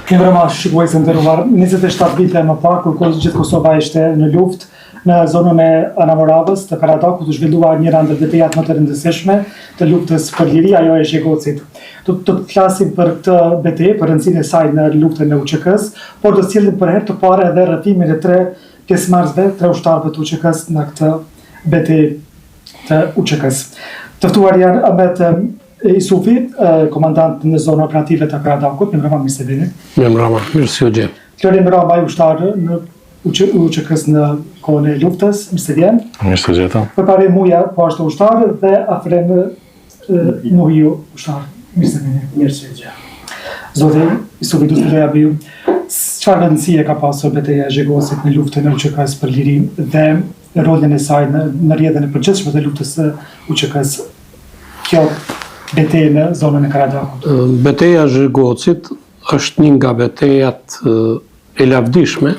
Vrema shikues të nderuar, 27 vite më parë, kur gjithë Kosova ishte në luftë, në zonën e Anamoravës të Karadakut u zhvillua një ndër betejat më të rëndësishme të luftës për liri, ajo e Zhegocit. Do të flasim për këtë betejë, për rëndësinë e saj në luftën e UÇK-s, por do të sjellim për herë të parë edhe rrëfimin e 3 pjesëmarrësve, 3 ushtarëve të UÇK-s në këtë betejë të UÇK-s. Të ftuar janë Ahmet Isufi, komandant në zonën operative të Karadakut, mirëmbrëma, mirë se vini. Mirëmbrëma, mirë se u gjej. Florin Rama, ushtar në UÇK-s në kohën e luftës, mirë se vjen. Mirë se gjeta. Përpari muja po ashtu ushtar dhe Afrem Muhiu ushtar, mirë se vini. Mirë se gjeta. Zoti Isufi, do të doja bëju, çfarë rëndësie ka pasur betejë e Zhegocit në luftën e UÇK-s për liri dhe rolin e saj në rrjedhën e përgjithshme të luftës së UÇK-s, kjo betejë në zonën e Karadakut? Beteja e Zhegocit është një nga betejat e lavdishme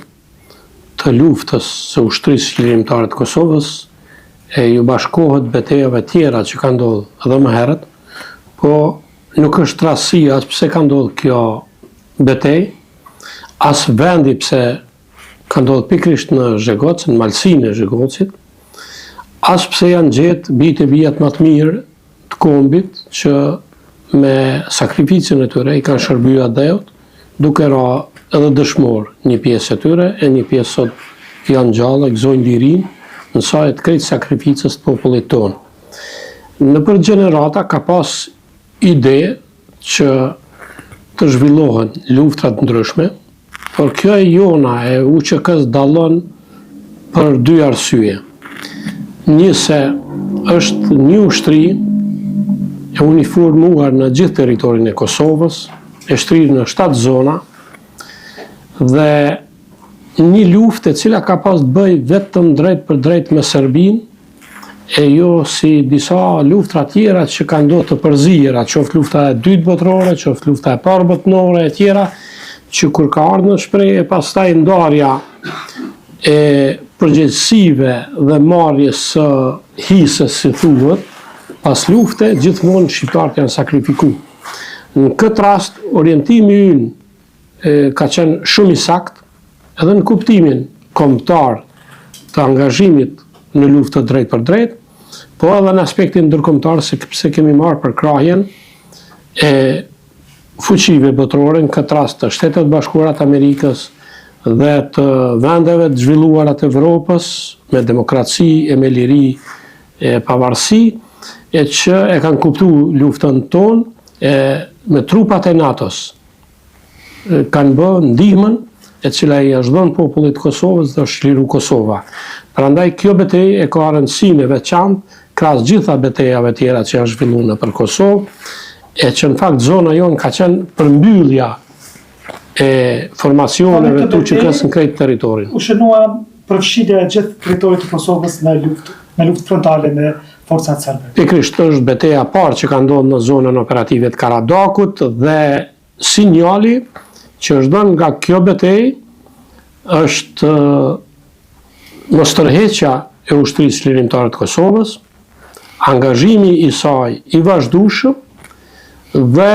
të luftës së ushtrisë lirimtare të Kosovës, e ju bashkohet betejave tjera që ka ndodhur edhe më herët, po nuk është rastësia as pse ka ndodhur kjo betejë, as vendi pse ka ndodhur pikërisht në Zhegoc, në malsinë e Zhegocit, as pse janë gjetë vijat më të mirë të kombit që me sakrificën e tyre i kanë shërbyer adheut, duke ra edhe dëshmor një pjesë e tyre, e një pjesë sot janë gjallë, gëzojnë lirinë, në saj të krejtë sakrificës të popullit tonë. Në për gjenerata ka pas ide që të zhvillohen luftrat ndryshme, por kjo e jona e UÇK-s dallon për 2 arsye. Një se është një ushtri e uniformuar në gjithë territorin e Kosovës, e shtrirë në 7 zona, dhe një luftë e cila ka pas të bëj vetëm drejt për drejt me Serbinë, e jo si disa luftra tjera që kanë ndodhur të përzijera, qoftë lufta e dytë botërore, qoftë lufta e parë botërore e tjera, që kur ka ardhur në shprehje pastaj ndarja e përgjegjësive dhe marrjes së hisës, si thuhet, pas lufte, gjithmonë shqiptarët janë sakrifikuar. Në këtë rast, orientimi ynë ka qenë shumë i saktë, edhe në kuptimin kombëtar të angazhimit në luftë drejt për drejt, po edhe në aspektin ndërkombëtar se kemi marrë përkrahjen e fuqive botërore, në këtë rast të Shtetet Bashkuara të Amerikës dhe të vendeve të zhvilluara të Evropës me demokraci e me liri e pavarësi, e që e kanë kuptuar luftën tonë me trupat e NATO-s. Kanë bërë ndihmën e cila i është dhënë popullit të Kosovës dhe është liru Kosova. Prandaj kjo betejë e ka rëndësinë e veçantë krahas gjitha betejave tjera që janë zhvilluar nëpër Kosovë, e që në fakt zona jonë ka qenë përmbyllja e formacioneve të UÇK-s në krejt territorin. U shënua përfshirja e gjithë territorit të Kosovës në luftë frontale me forcat serbe. Pikërisht është betejë e parë që ka ndodhur në zonën operative të Karadakut dhe sinjali që është dhënë nga kjo betejë është mos tërheqja e ushtrisë lirimtare të Kosovës, angazhimi i saj i vazhdueshëm dhe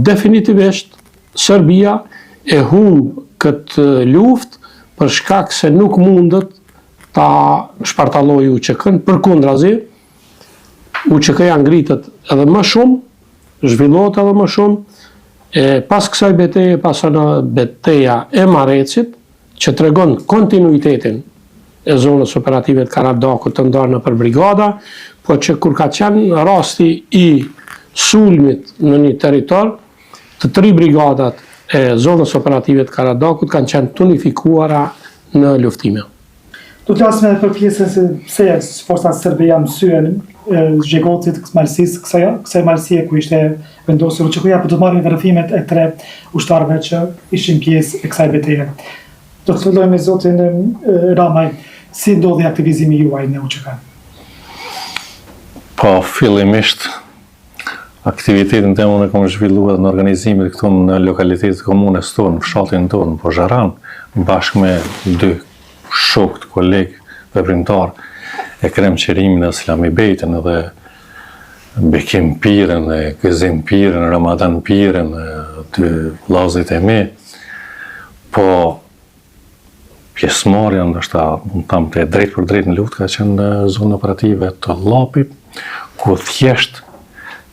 definitivisht Serbia e humb këtë luftë për shkak se nuk mundet ta shpartallojë UÇK-n, përkundrazi UÇK-ja ngritet edhe më shumë, zhvillohet edhe më shumë. Pas kësaj betejë pason beteja e Marrecit, që tregon kontinuitetin e zonës operative të Karadakut të ndarë nëpër brigada, po që kur ka qenë rasti i sulmit në një territor, të 3 brigadat e zonës operative të Karadakut kanë qenë të unifikuara në luftime. Do të flasim edhe për pjesën se pse forcat serbe janë mësyen Zhegocit, kësaj malësie ku ishte vendosur UÇK-ja, për të marrë verifimet e 3 ushtarëve që ishin pjesë e kësaj beteje. Do të fillojmë me zotin Ramaj, si ndodhi aktivizimi juaj në UÇK? Po, fillimisht aktivitetin tim unë kam zhvilluar në organizimin këtu në lokalitetet komunës tonë, në fshatin tonë, po Zharan, bashkë me 2 shokët, kolegë, veprimtar, e Krem Qerimin e Slami Bejtën edhe Bekim Piren, Gëzim Piren, Ramadan Piren, dy vllazërit e mi, po pjesëmarrja ndoshta mund të them të drejt për drejt në luftë ka qenë në zonën operative të Llapit, ku thjesht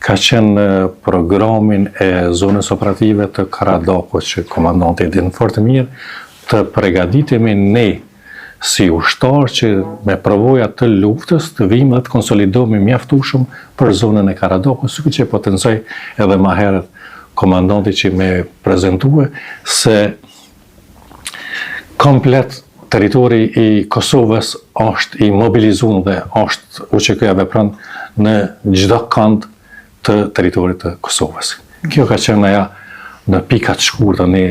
ka qenë programin e zonës operative të Karadakut që komandanti e din fort mirë, të përgatitemi ne si ushtar që me përvoja të luftës të vim dhe të konsolidohemi mjaftueshëm për zonën e Karadakut, sikur që potencoj edhe më herët komandanti që me prezentue se komplet territori i Kosovës është i mobilizuar dhe është UÇK-ja vepron në çdo kant të territorit të Kosovës. Kjo ka qenë ajo në pikat shkurta ne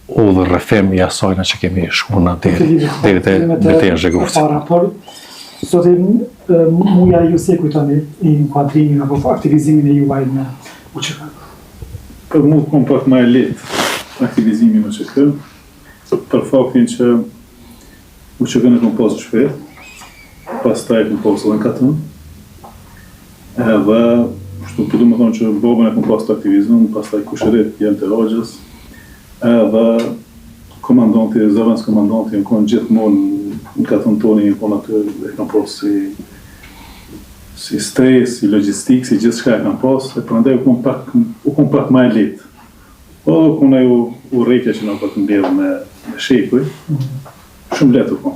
udhë rrëfim i asajna që kemi shkuar në deri te betejë Zhegovci. Por sot muja ju si e kujtoni inkuadrimin apo aktivizimin e juaj në UÇK? Për mu kom pak më e lehtë aktivizimin në UÇK, për faktin që UÇK në kom pasur shpejt, pastaj kom pasur edhe në Katën, edhe po du me thonë që babën e kom pas të aktivizëm, pastaj kushërit janë të Hoxhës, edhe komandanti, zëvendës komandanti, në konë gjithmonë në Katën toni, në konë aty e kam pas si stres, si logjistik, si gjithë shka e kam pas, e prandaj u kom pak ma e litë. Po kuna u rejtja që në pak mbjedhë me shekuj, shumë letë u kom.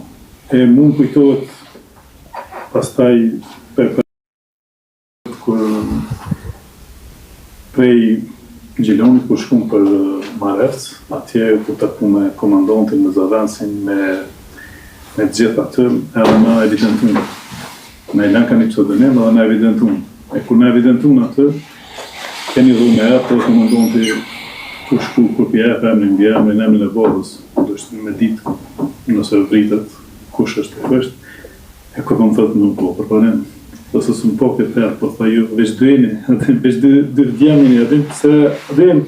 E mund kujtohet pastaj prej Gjilonit ku shkum për Marevc, atje ku taku me komandantin, me zëvendësin, me gjithë aty, edhe na evidentuan. Ne lënë kanë një pseudonim edhe na evidentuan. E kur na evidentuan aty, keni dhënë me atë komandanti ku shku kur pjef emrin e babës, do të me ditë nëse vritet kush është e kështë, e kur më thotë nuk po përparim. Ose së më po këtë tërë, po tha ju, veç dyeni, veç dy djemini,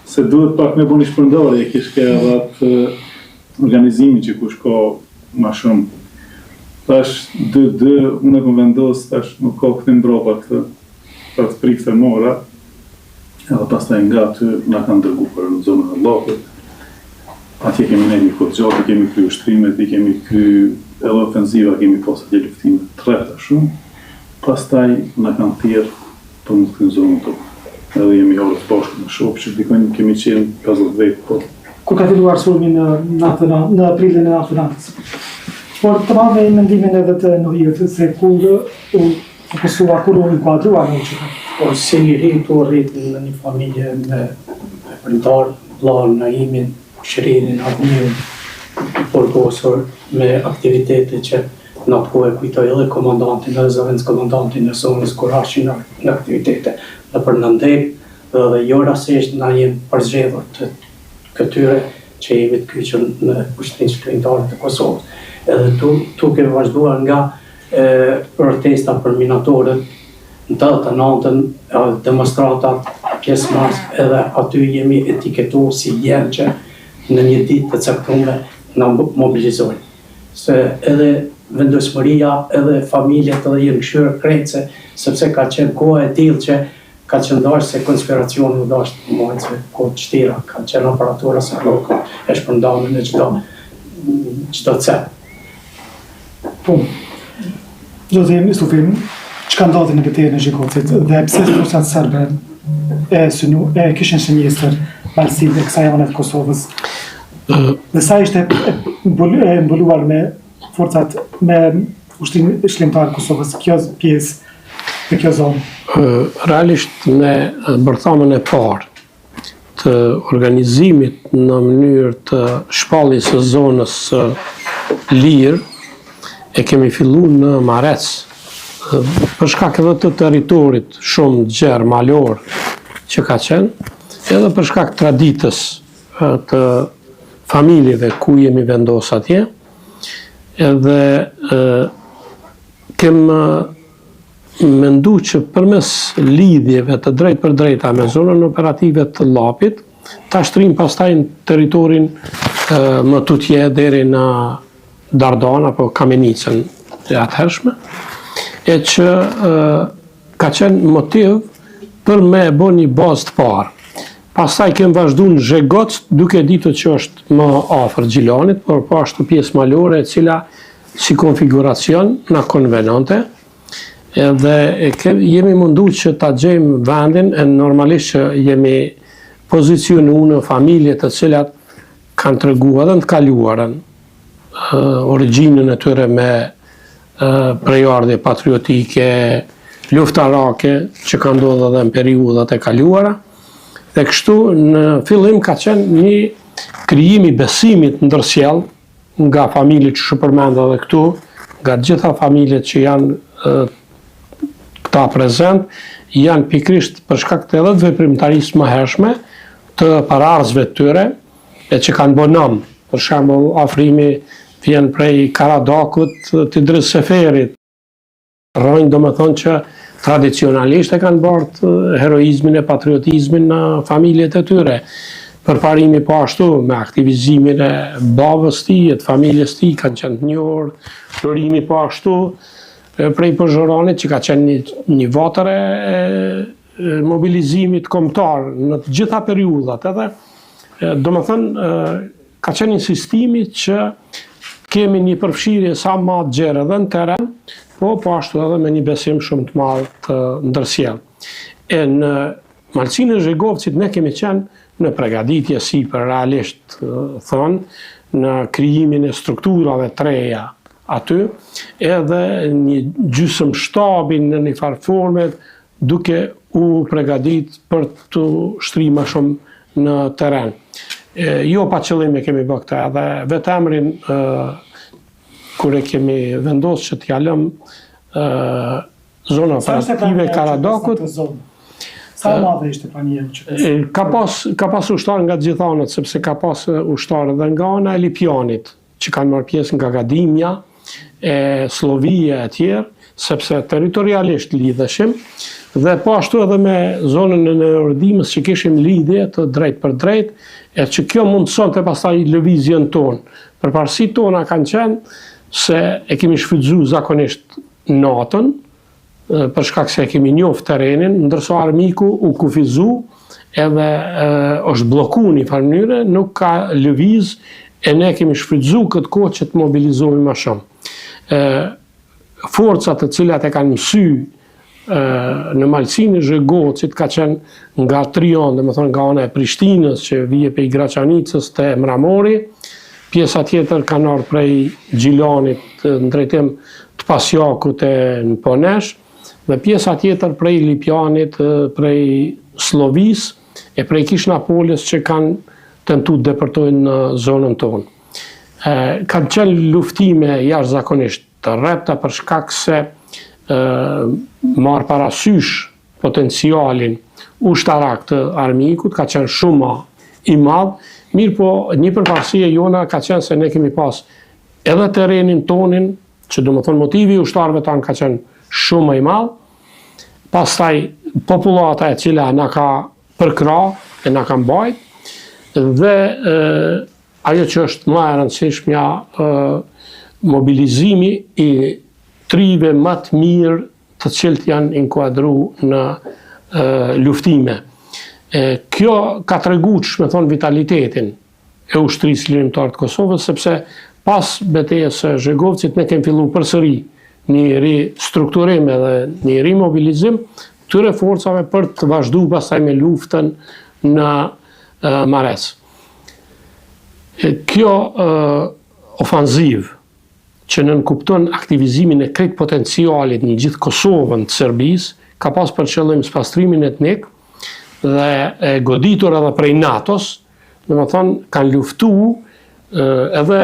se duhet pak me bu një shpërndarje, kish ka edhe atë organizimin që kush ka ma shumë. Tash, unë e kom vendos, tash nuk ka këtim brapa këtë, për të prikë të mora, edhe pastaj nga aty na kanë dërgu për në zonën e Llapit. Atje kemi ne një kohë gjatë, kemi kry ushtrimet, kemi kry edhe ofenziva, kemi pas atje luftime të rreta shumë. Pastaj na kanë thirrë për në këtë zonë të. Edhe jemi orë të bashkë në shokë, që dikojnë kemi qenë 50 vetë, po. Kur ka filluar sulmi në aprilin e natës. Por të madhe i mendimin edhe të Nuhijët, se kur u inkuadrua në UÇK. Po si rritu në një familje me printar, vllahën Naimin, Shirinin, Admirin, portosur me aktivitete që në atë kohë e kujtoj edhe komandantin, edhe zëvendës komandantin në zonës kur hashin në aktivitete dhe për nëndek, dhe jo rasisht na jenë përzgjedhur të këtyre që jemi të kyqën në Kushtrinë Shkrimtare të Kosovës. Edhe tu kemi vazhduar nga protesta për minatorët, në të natën, demonstratat, pjesëmarrës, edhe aty jemi etiketuar si jenë që në një ditë të caktuar na mobilizojnë. Se edhe vendosmëria edhe familjet edhe jenë këshyrë krejtëse, sepse ka qenë koha e tillë që ka qenë dashë se konspiracioni u dashë të mojnë se kohë të shtira, ka qenë aparatura se nuk e shpërndanë në çdo cep. Po, Gjozim, Stufin, që ka ndodhi në betejën e Zhegovcit dhe pse forcat serbe e kishin shënjestër balësit e kësaj anë të Kosovës? Dhe sa ishte mbuluar me forcat me Ushtrinë Shkrimtare të Kosovës, kjo pjesë në kjo zonë? Realisht me bërthamën e parë të organizimit në mënyrë të shpalljes së zonës lirë e kemi filluar në Marec, për shkak edhe të territorit shumë gjerë malor që ka qenë, edhe për shkak traditës të familjeve ku jemi vendos atje, edhe kem mendu që përmes lidhjeve të drejt për drejta me zonën operative të Llapit, ta shtrim pastaj në territorin më tutje deri në Dardana apo Kamenicën e atëhershme, e që ka qenë motiv për me bo një bazë të parë. Pastaj kem vazhdu në Zhegoc, duke ditur që është më afër Gjilanit, por po ashtu pjesë malore e cila si konfiguracion na konvenonte. Edhe jemi mundu që ta gjejmë vendin, e normalisht që jemi pozicionu në familje të cilat kanë treguar edhe në të kaluarën origjinën e tyre me prejardhje patriotike, luftarake, që ka ndodhur edhe në periudhat e kaluara. Dhe kështu në fillim ka qenë një krijim i besimit ndërsjell nga familjet që shpërmenda edhe këtu, nga gjitha familjet që janë këta prezent, janë pikrisht për shkak të edhe të veprimtarisë më hershme të paraardhësve të tyre, e që kanë bonom. Për shembull, afrimi vjen prej Karadakut të Idris Seferit. Rrojnë domethënë që tradicionalisht e kanë bartë heroizmin e patriotizmin në familjet e tyre. Përparimi po ashtu me aktivizimin e babës tij, të familjes tij kanë qenë të njohur, florimi po ashtu prej Pozhoranit që ka qenë një votër e mobilizimit kombëtar në të gjitha periudhat, edhe domethënë ka qenë insistimi që kemi një përfshirje sa më të gjerë edhe në teren, po ashtu edhe me një besim shumë të madh të ndërsjell. E në Malcinë e Zhegovcit ne kemi qenë në përgatitje sipër realisht thonë, në krijimin e strukturave të reja aty, edhe një gjysmë shtabin në një farë forme duke u përgatit për të shtrirë më shumë në teren. Jo pa qëllim e kemi bërë këta, edhe vetemrin kur e kemi vendosur që t'ja lëm zona operative Karadakut. Sa madhe ishte pranierën që ka pas ushtarë nga gjitha anët, sepse ka pas ushtarë edhe nga ana e Lipjanit, që kanë marrë pjesë nga Gadimja, e Slovia e tjerë, sepse territorialisht lidheshim, dhe po ashtu edhe me zonën e Neordimës që kishim lidhje të drejt për drejt, e që kjo mundësonte pastaj lëvizjen tonë. Përparësitë tona kanë qenë se e kemi shfrytzuar zakonisht natën, për shkak se e kemi njoft terrenin, ndërsa armiku u kufizu edhe është bllokuar në një mënyrë, nuk ka lëviz, e ne kemi shfrytzuar këtë kohë që të mobilizohemi më shumë. Forcat të cilat e kanë mësy në Malcinë e Zhegovcit ka qenë nga Trion, domethënë nga ana e Prishtinës që vije prej Graçanicës te Mramori, pjesa tjetër kanë ardhur prej Gjilanit në drejtim të Pasjakut e në Ponesh, dhe pjesa tjetër prej Lipjanit, prej Slovis e prej Kishnapolës që kanë tentuar të depërtojnë në zonën tonë. Kanë qenë luftime jashtëzakonisht të rrepta për shkak se marr parasysh potencialin ushtarak të armikut, ka qenë shumë i madh, mirë po një përparësi e jona ka qenë se ne kemi pas edhe terrenin tonin, që do më thonë motivi i ushtarëve tanë ka qenë shumë i madh, pastaj populata e cila na ka përkra e na ka mbajt, dhe ajo që është më e rëndësishmja, mobilizimi i trive më të mirë të cilët janë inkuadru në luftime. Kjo ka treguar, me thonë, vitalitetin e ushtrisë lirimtare të Kosovës, sepse pas betejës së Zhegovcit ne kemi filluar përsëri një ristrukturim edhe një rimobilizim këtyre forcave për të vazhduar pastaj me luftën në Mares. Kjo ofanzivë që nënkupton aktivizimin e krejt potencialit në gjithë Kosovën të Serbisë, ka pas për qëllim spastrimin etnik dhe e goditur edhe prej NATO-s, domethënë kanë luftuar edhe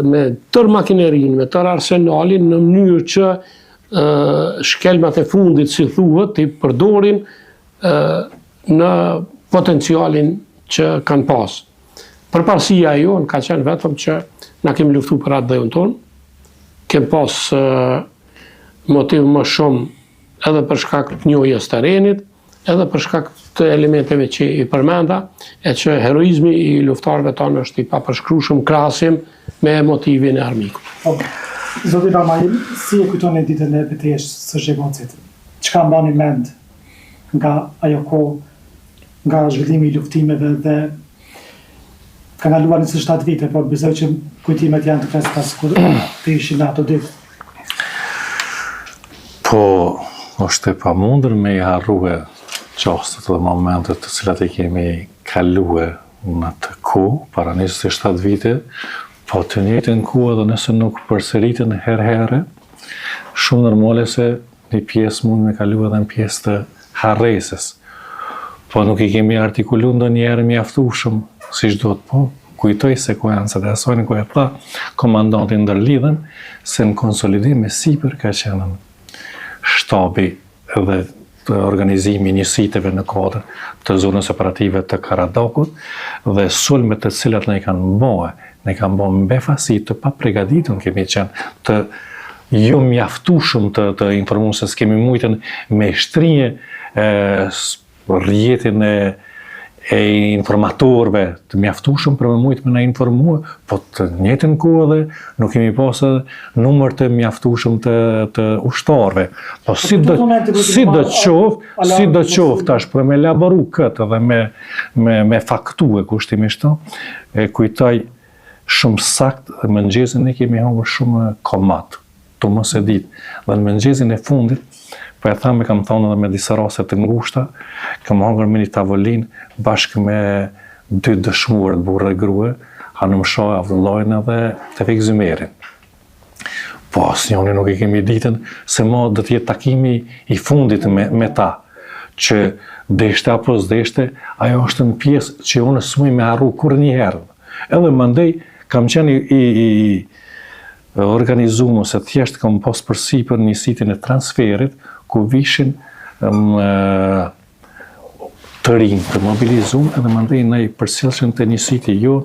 me tërë makinerinë, me tërë arsenalin, në mënyrë që shkelmat e fundit, si thuhet, të përdorin në potencialin që kanë pas. Përparësia jonë ka qenë vetëm që na kemi luftuar për atë dhëun tonë, kemi pas motiv më shumë edhe për shkak të njohjes së terrenit, edhe për shkak të elementeve që i përmenda, e që heroizmi i luftarëve tonë është i papërshkrueshëm krahasim me motivin e armikut. Zoti Ramail, si e kujtoni ditën e betejës së Zhegovcit? Çka mbani mend nga ajo kohë nga zhvillimi I luftimeve dhe ka kaluar 27 vite, por besoj që kujtimet janë të freskëta kur të ishin ato ditë. Po, është e pamundër me I harrue çastet dhe momentet të cilat I kemi kalue në të kohë, para 27 vite, po të njëjtën kohë edhe nëse nuk përsëriten herë, shumë normale se një pjesë mund me kalu edhe në pjesë të harresës. Po nuk I kemi artikulu ndonjëherë mjaftueshëm, siç duhet, po kujtoj sekuencët e asaj ku e tha komandanti ndërlidhen se në konsolidim e sipër ka qenë shtabi edhe të organizimi njësiteve në kodër të zonës operative të Karadakut dhe sulmet të cilat ne kanë bëhe me befasi të papregaditun kemi qenë të jo mjaftueshëm të informuar se s'kemi mujtën me shtrije rrjetin e informatorëve të mjaftueshëm për me mujtë me na informua, po të njëjtën kohë edhe nuk kemi pasë numër të mjaftueshëm të ushtarëve. Po si do qoftë tash për me elaboru këtë dhe me faktue kushtimisht e kujtoj shumë sakt dhe mëngjesin e kemi hangër shumë komat, të mos e ditë. Dhe në mëngjesin e fundit po e thamë, kam thonë edhe me disa raste të ngushta, kam hangër me një tavolin bashkë me 2 dëshmuar burrë e grua, Hanum Shah Avdullajin edhe Tevfik Zymerin. Po asnjëri nuk I kemi ditën se mo do të jetë takimi I fundit me ta, që deshte apo s'deshte, ajo është në pjesë që unë s'muj me harru kur njëherë. Edhe mandej kam qenë I organizuar se thjesht kam pas përsipër njësitin e transferit ku vishin të rinj të mobilizum edhe mandej ne I përcjellshëm të njësiti jo,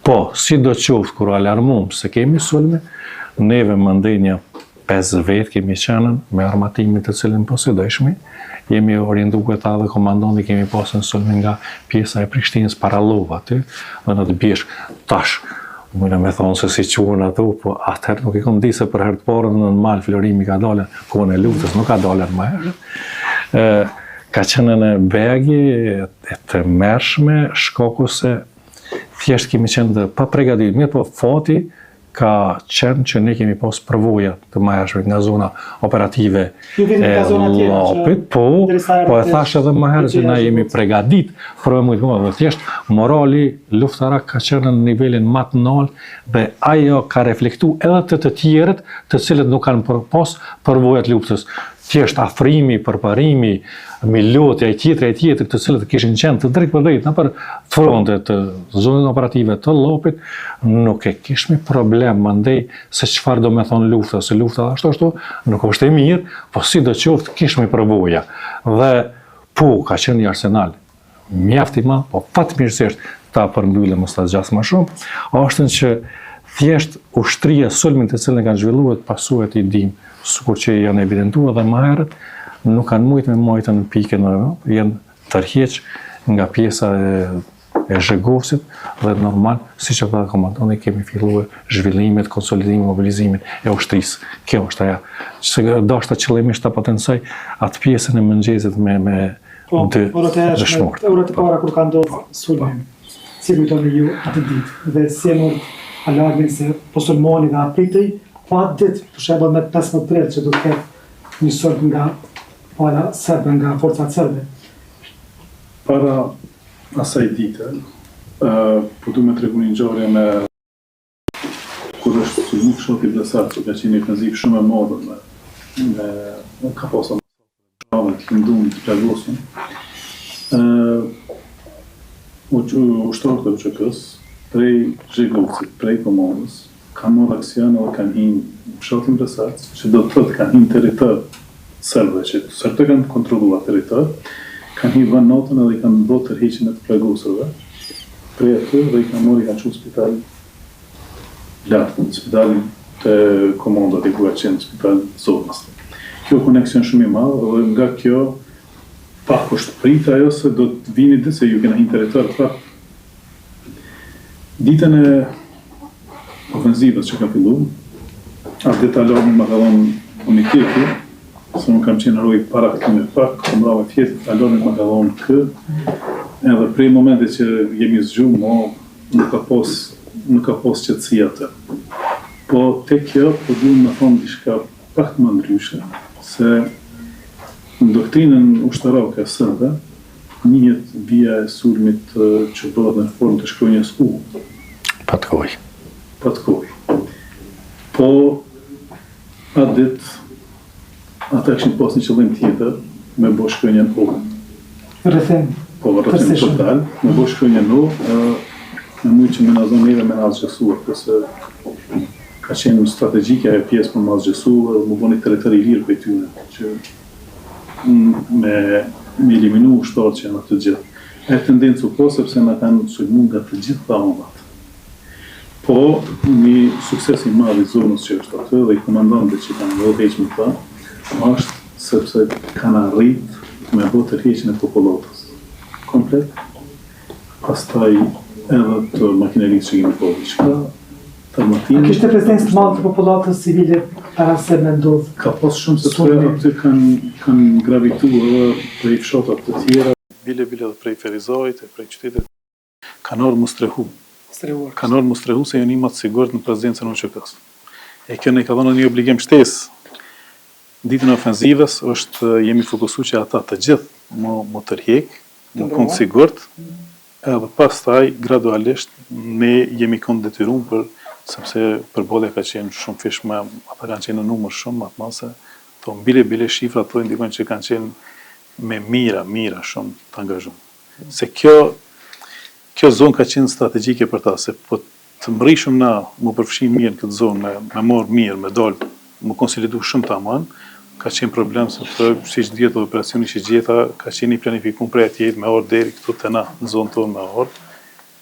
po sidoqoftë kur alarmum se kemi sulme, neve mandej një 5 vetë kemi qenë me armatimin të cilin posedojshmi, jemi orientuar ta dhe komandanti kemi pasën sulme nga pjesa e Prishtinës Parallova aty, dhe në të bjesh tash. Mujna me thonë se si quhen ato, po atëherë nuk I kom di se për herë të parën në mal Florimi ka dalën, kohën e luftës nuk ka dalën më herë. Ka qenë në begi e të mërshme, shkaku se thjesht kemi qenë të papregadit. Mirë po fati ka qenë që ne kemi pas përvoja të mëhershme nga zona operative e Llapit, po e thash edhe më herë që na jemi pregadit për me mujtë dhe thjesht morali luftarak ka qenë në nivelin më të lartë dhe ajo ka reflektu edhe të tjerët të cilët nuk kanë pas përvojat luftës. Thjesht afrimi, përparimi, milotja I tjetër të cilët kishin qenë të drejt për drejt në për frontet të zonën operative të Llapit, nuk e kishmi problem mandej se çfarë do me thonë lufta, se lufta ashtu nuk është e mirë, po sidoqoftë kishmi përvoja. Dhe po ka qenë një arsenal mjaft I madh, po fatmirësisht ta përmbyllë mos ta zgjas më shumë, është që thjesht ushtria sulmin të cilën kanë zhvilluar pasuet I dim, sikur që janë evidentuar dhe më herët, nuk kanë mujtë me majtën në pikën janë tërheq nga pjesa e Zhegovsit dhe normal, si që ta komandanti kemi filluar zhvillimet, konsolidimin, mobilizimin e ushtrisë. Kjo është ajo. Se dashta qëllimisht ta potencoj atë pjesën e mëngjesit me dëshmorët. Orët e para kur ka ndodhur sulmi, si kujtoni ju atë ditë dhe si e alarmin se po sulmoni nga pritej, po atë ditë, për shembull me 15 prill që do të ketë një sulm nga pala serbe, nga forcat serbe. Para asaj dite, po du me tregu një ngjarje me kur është sulmu fshati Vlesar, që ka qenë një ofenziv shumë e madhe me ka pasur të lëndum të plagosur. Ushtarët e UÇK-s prej Zhegovcit, prej komandës, kanë marrë aksion edhe kanë hinë fshatin Vlesar, që do të thotë kanë hinë territor serbe, që serbët kanë kontrolluar territor, kanë hinë vend natën edhe kanë bërë tërheqjen e të plagosurve. Prej aty dhe I kanë marrë kanë çuar spital lartë, spitalin të komandës e ku ka qenë spital zonës. Kjo koneksion shumë I madh dhe nga kjo pak është pritë ajo se do të vini ditë se ju kena hinë territor prapë. Ditën e ofenzivës që ka fillu, atë ditë alarmin më ka dhënë uniteti, se unë kam qenë rroj para këtu me pak, kom rrave fjetë, alarmin më ka dhënë Edhe prej momentit që jemi zgju, nuk ka pos qetësi atë. Po te kjo, po duhem me thonë diçka pak më ndryshe, se në doktrinën ushtarake sënde, njihet vija e sulmit që bëhet në formë të shkronjës U. Patkoj. Po, atë ditë, ata kishin pas një qëllim tjetër, me bo shkronjën O. Rrethim. Po, rrethim total, me bo shkronjën O, në mujtë që me nazon neve me nazë gjësuar, përse ka qenë strategjike e pjesë për mazë gjësuar, më bo një territori i lirë për tyre, që me eliminu ushtarë që janë atë gjithë. E tendencë po, sepse në kanë sulmu nga të gjithë të amat. Po, një sukses i madh i zonës që është atë dhe i komandantëve që kanë vëllë heqë më ta, është sepse kanë arrit me bo tërheqjen e popullatës. Komplet. Pastaj edhe të makinerisë që kemi po diçka, A kishte prezencë të madhe të popullatës civile para se me ndodhë? Ka pas shumë se aty kanë gravituar edhe prej fshatat të tjera, bile dhe prej Ferizajt, prej qytetit, kanë ardhur më strehu. Kanë ardhur më strehu se janë më të sigurt në prezencën e UÇK-s. E kjo ne ka dhënë një obligim shtesë. Ditën e ofenzivës jemi fokusuar që ata të gjithë më tërheq, më konë sigurt, edhe pastaj gradualisht ne jemi konë detyruar sepse përballja ka qenë shumë fishme, ata kanë qenë në numër shumë atë mase, to bile shifrat to indikojnë që kanë qenë me mira shumë të angazhuar. Se kjo zonë ka qenë strategjike për ta, se po të mrishëm na më përfshim mirë në këtë zonë, me marrë mirë, me dalë, më konsolidu shumë të aman, ka qenë problem sepse siç dihet operacioni që gjeta ka qenë i planifikuar prej atje me orë deri këtu te na në zonën tonë me orë.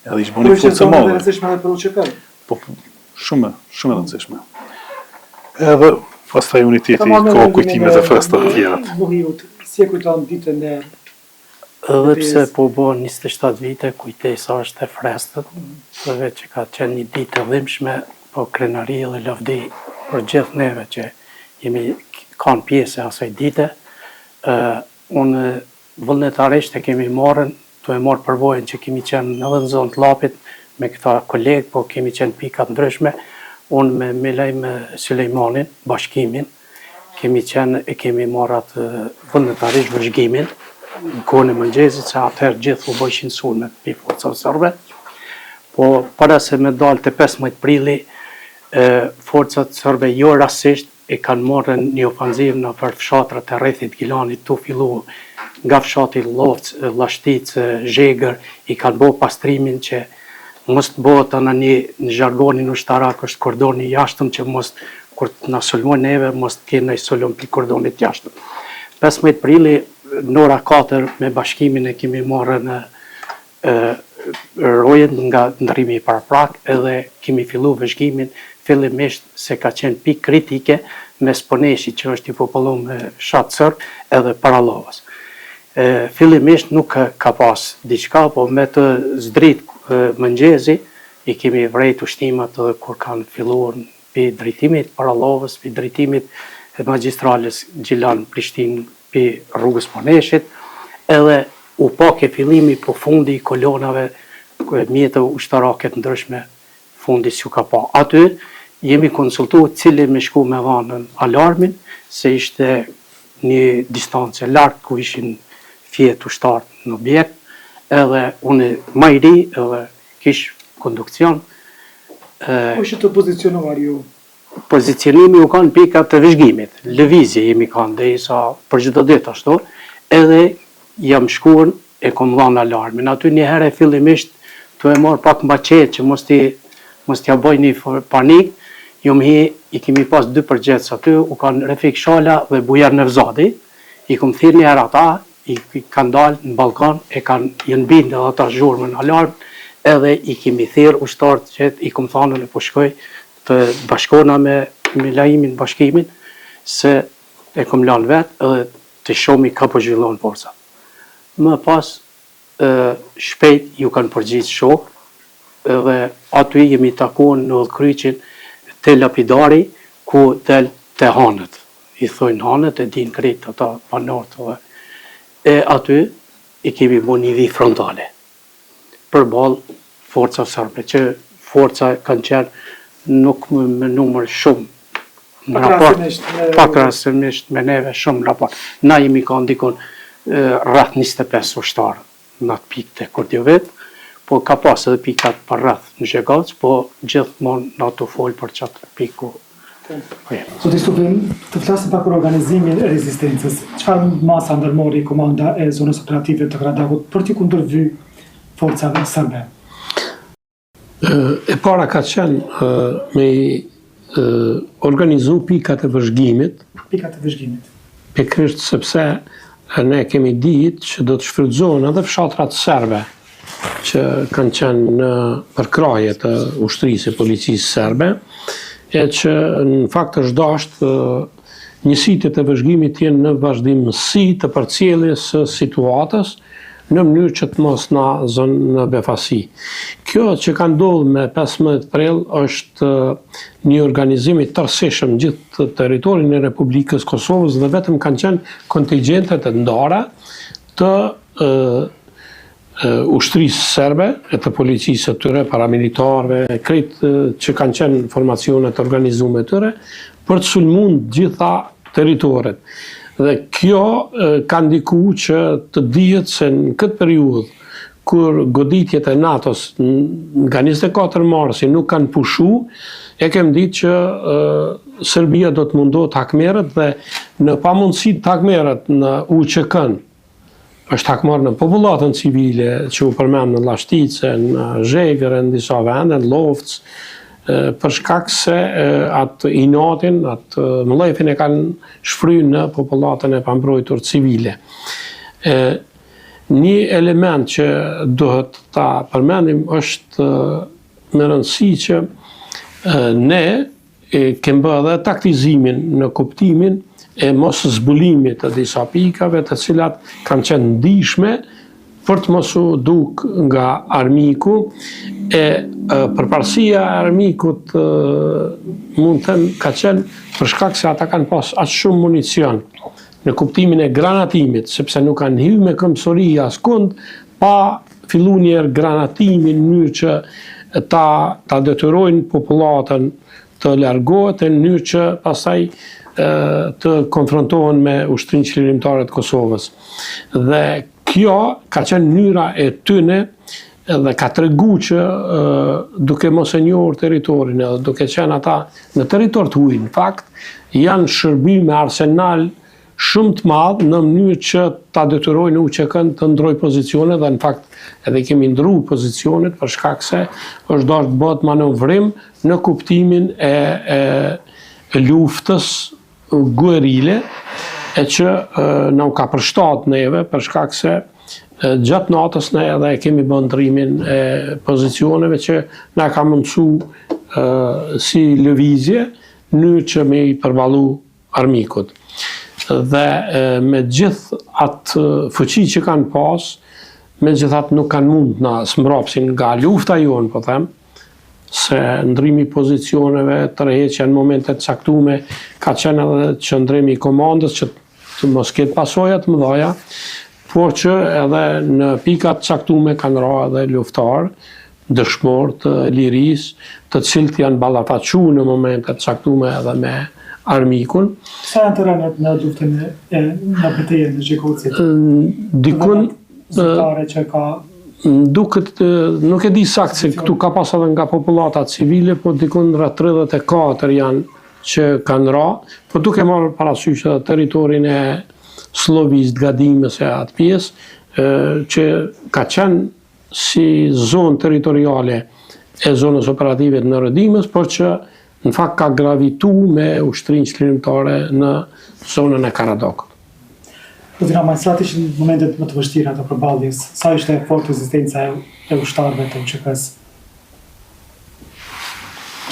Edhe ishte bënë forcë e madhe. Rëndësishme edhe për UÇK. Po shumë e rëndësishme. Edhe pastaj uniteti ka kujtime dhe festa të tjera. Buhiut, si e kujton ditën e Edhe pse po bën 27 vite, kujtesa është e freskët, edhe që ka qenë një ditë e dhimbshme, po krenari dhe lavdi për gjithë neve që jemi kanë pjesë e asaj dite. Unë vullnetarisht e kemi marrën, të e marrë përvojën që kemi qenë edhe në zonë të Llapit me këta kolegë, po kemi qenë pikat ndryshme. Unë me Milajm Sulejmanin, bashkimin, kemi marrë atë vullnetarisht vëzhgimin, në kohën e mëngjesit, se atëherë gjithë u bëshin sulmet për forcave serbe. Po, para se me dalë të 15 prilli, forcat serbe jo rastisht e kanë marrën një ofenziv në për fshatrat e rrethit Gilanit, tu fillu nga fshati Llovc, Llashtic, Zhegër, i kanë bo pastrimin që mos të bëhet në një zhargonin ushtarak, është kordoni jashtëm që mos, kur të na sulmojnë neve, mos të kene i sulm për kordonit jashtëm. 15 prilli, në ora 4 me bashkimin e kemi marrë në rojen nga ndrimi i paraprak, edhe kemi fillu vëzhgimin fillimisht se ka qenë pikë kritike mes Poneshi që është i populluar me fshat serb edhe Paralovës. Fillimisht nuk ka pas diçka, po me të zdrit mëngjezi i kemi vrejt ushtimat edhe kur kanë filluar për drejtimit Paralovës, për drejtimit magjistrales Gjilan Prishtinë, për rrugës Poneshit, edhe u pa ke fillimi për fundi i kolonave, mjetë ushtarake të ndryshme, fundi s'ju ka pa. Aty jemi konsultu cili me shku me dhanën alarmin, se ishte një distancë lartë ku ishin fjetë ushtarë në objekt, edhe unë ma i ri, edhe kish kondukcion. Po ishte të pozicionuar ju? Pozicionimi u kanë pikat të vëzhgimit, lëvizje jemi kanë dhe isa për gjithë ditë ashtu, edhe jam shkuar e kom dhanë alarmin. Aty një herë fillimisht të e marë pak mba qetë që mos t'ja bëj një panik, i kemi pas 2 përgjithës aty, u kanë Refik Shala dhe Bujar Nevzadi, i kom thirë një herë ata, i kanë dalë në balkan, janë bindë edhe ata zhurmë në alarm, edhe i kemi thirë ushtarët që i kom thanë në po shkoj, të bashkona me Milajmin bashkimin, se e kom lanë vetë edhe të shomi ka po zhvillon forca. Më pas, shpejt ju kanë përgjithë shok, edhe aty jemi takuar në Udhkryqin të lapidari, ku del të hanët. I thojnë hanët, e din krejt ata banorët. E aty i kemi bu një lidhje frontale përballë forca serbe, që forca kanë qenë nuk me numër shumë në raport, pakrahasimisht me neve shumë në raport. Na jemi kanë dikon rreth 25 ushtarë në atë pikë të Kurdjovit, po ka pas edhe pikat për rreth në Zhegac, po gjithmonë në ato folë për qatë piku. Zoti Stupin, të flasim pak për organizimin e rezistencës. Çfarë masa ndërmori komanda e zonës operative të Karadakut për t'i kundërvy forcave serbe? E para ka qenë me organizu pikat e vëzhgimit. Pikat e vëzhgimit. Pikërisht sepse ne kemi ditë që do të shfrytëzohen edhe fshatrat serbe që kanë qenë në përkraje të ushtrisë e policisë serbe, e që në fakt është dashur njësitë të vëzhgimit të jenë në vazhdimsi të përcjelljes së situatës në mënyrë që të mos na zonë në befasi. Kjo që ka ndodhur me 15 prill është një organizim i tërësishëm gjithë territorin e Republikës Kosovës dhe vetëm kanë qenë kontingjente të ndara të ushtrisë serbe e të policisë të tyre, paramilitarëve, krejt që kanë qenë formacionet organizume të tyre, për të sulmuar gjitha territoret. Dhe kjo ka ndikuar që të dihet se në këtë periudhë, kur goditjet e NATO-s nga 24 marsi nuk kanë pushu, e kem ditë që Serbia do të mundohet të hakmerret dhe në pamundësi të hakmerret në UÇK-n, është hakmarrë në popullatën civile që u përmend në Llashtice, në Zhegër, në disa vende, në Lovc, për shkak se atë inatin, atë mëllëfin e kanë shfryrë në popullatën e pambrojtur civile. Një element që duhet ta përmendim është me rëndësi që ne kemi bërë edhe taktizimin në kuptimin e mos zbulimit të disa pikave të cilat kanë qenë ndihshme për të mos u duk nga armiku, e përparësia e armikut mund të them ka qenë për shkak se ata kanë pas aq shumë municion në kuptimin e granatimit, sepse nuk kanë hyrë me këmbësori askund pa filluar një granatimin në mënyrë që ta detyrojnë popullatën të largohet në mënyrë që pastaj të konfrontohen me ushtrinë qlirimtare të Kosovës. Dhe kjo ka qenë mënyra e tyre dhe ka treguar që duke mos e njohur territorin edhe duke qenë ata në territor të huaj, në fakt janë shërbyer me arsenal shumë të madh në mënyrë që ta detyrojnë UÇK-n të ndrojë pozicione dhe në fakt edhe kemi ndruar pozicionet për shkak se është dashur të bëhet manovrim në kuptimin e luftës guerile e që na u ka përshtat neve për shkak se gjatë natës ne edhe kemi bën ndrimin e pozicioneve që na ka mundsu si lëvizje në që me i përballu armikut. Dhe me gjithë atë fuqi që kanë pas, me gjithat nuk kanë mund na smbrapsin nga lufta jonë, po them, se ndrimi pozicioneve, tërheqja në momentet caktume, ka qenë edhe qëndrimi i komandës që të mos ketë pasoja të mëdha, por që edhe në pikat caktume kanë ra edhe luftarë, dëshmorë të lirisë, të cilët janë ballafaqur në momentet caktume edhe me armikun. Sa janë të rënët në luftën në betejën në Zhegocit? Dikun zyrtare që ka duket, nuk e di saktë se këtu ka pas edhe nga popullata civile, po dikun rreth 34 janë që kanë ra, po duke marrë parasysh edhe territorin e Slovisë, Gadimës e atë pjesë, që ka qenë si zonë territoriale e zonës operative të Rëdimës, por që në fakt ka gravitu me ushtrinë qlirimtare në zonën e Karadakut. Zotina Majsat, ishin momentet më të vështira të përballjes. Sa ishte fort rezistenca e ushtarëve të UÇK-s?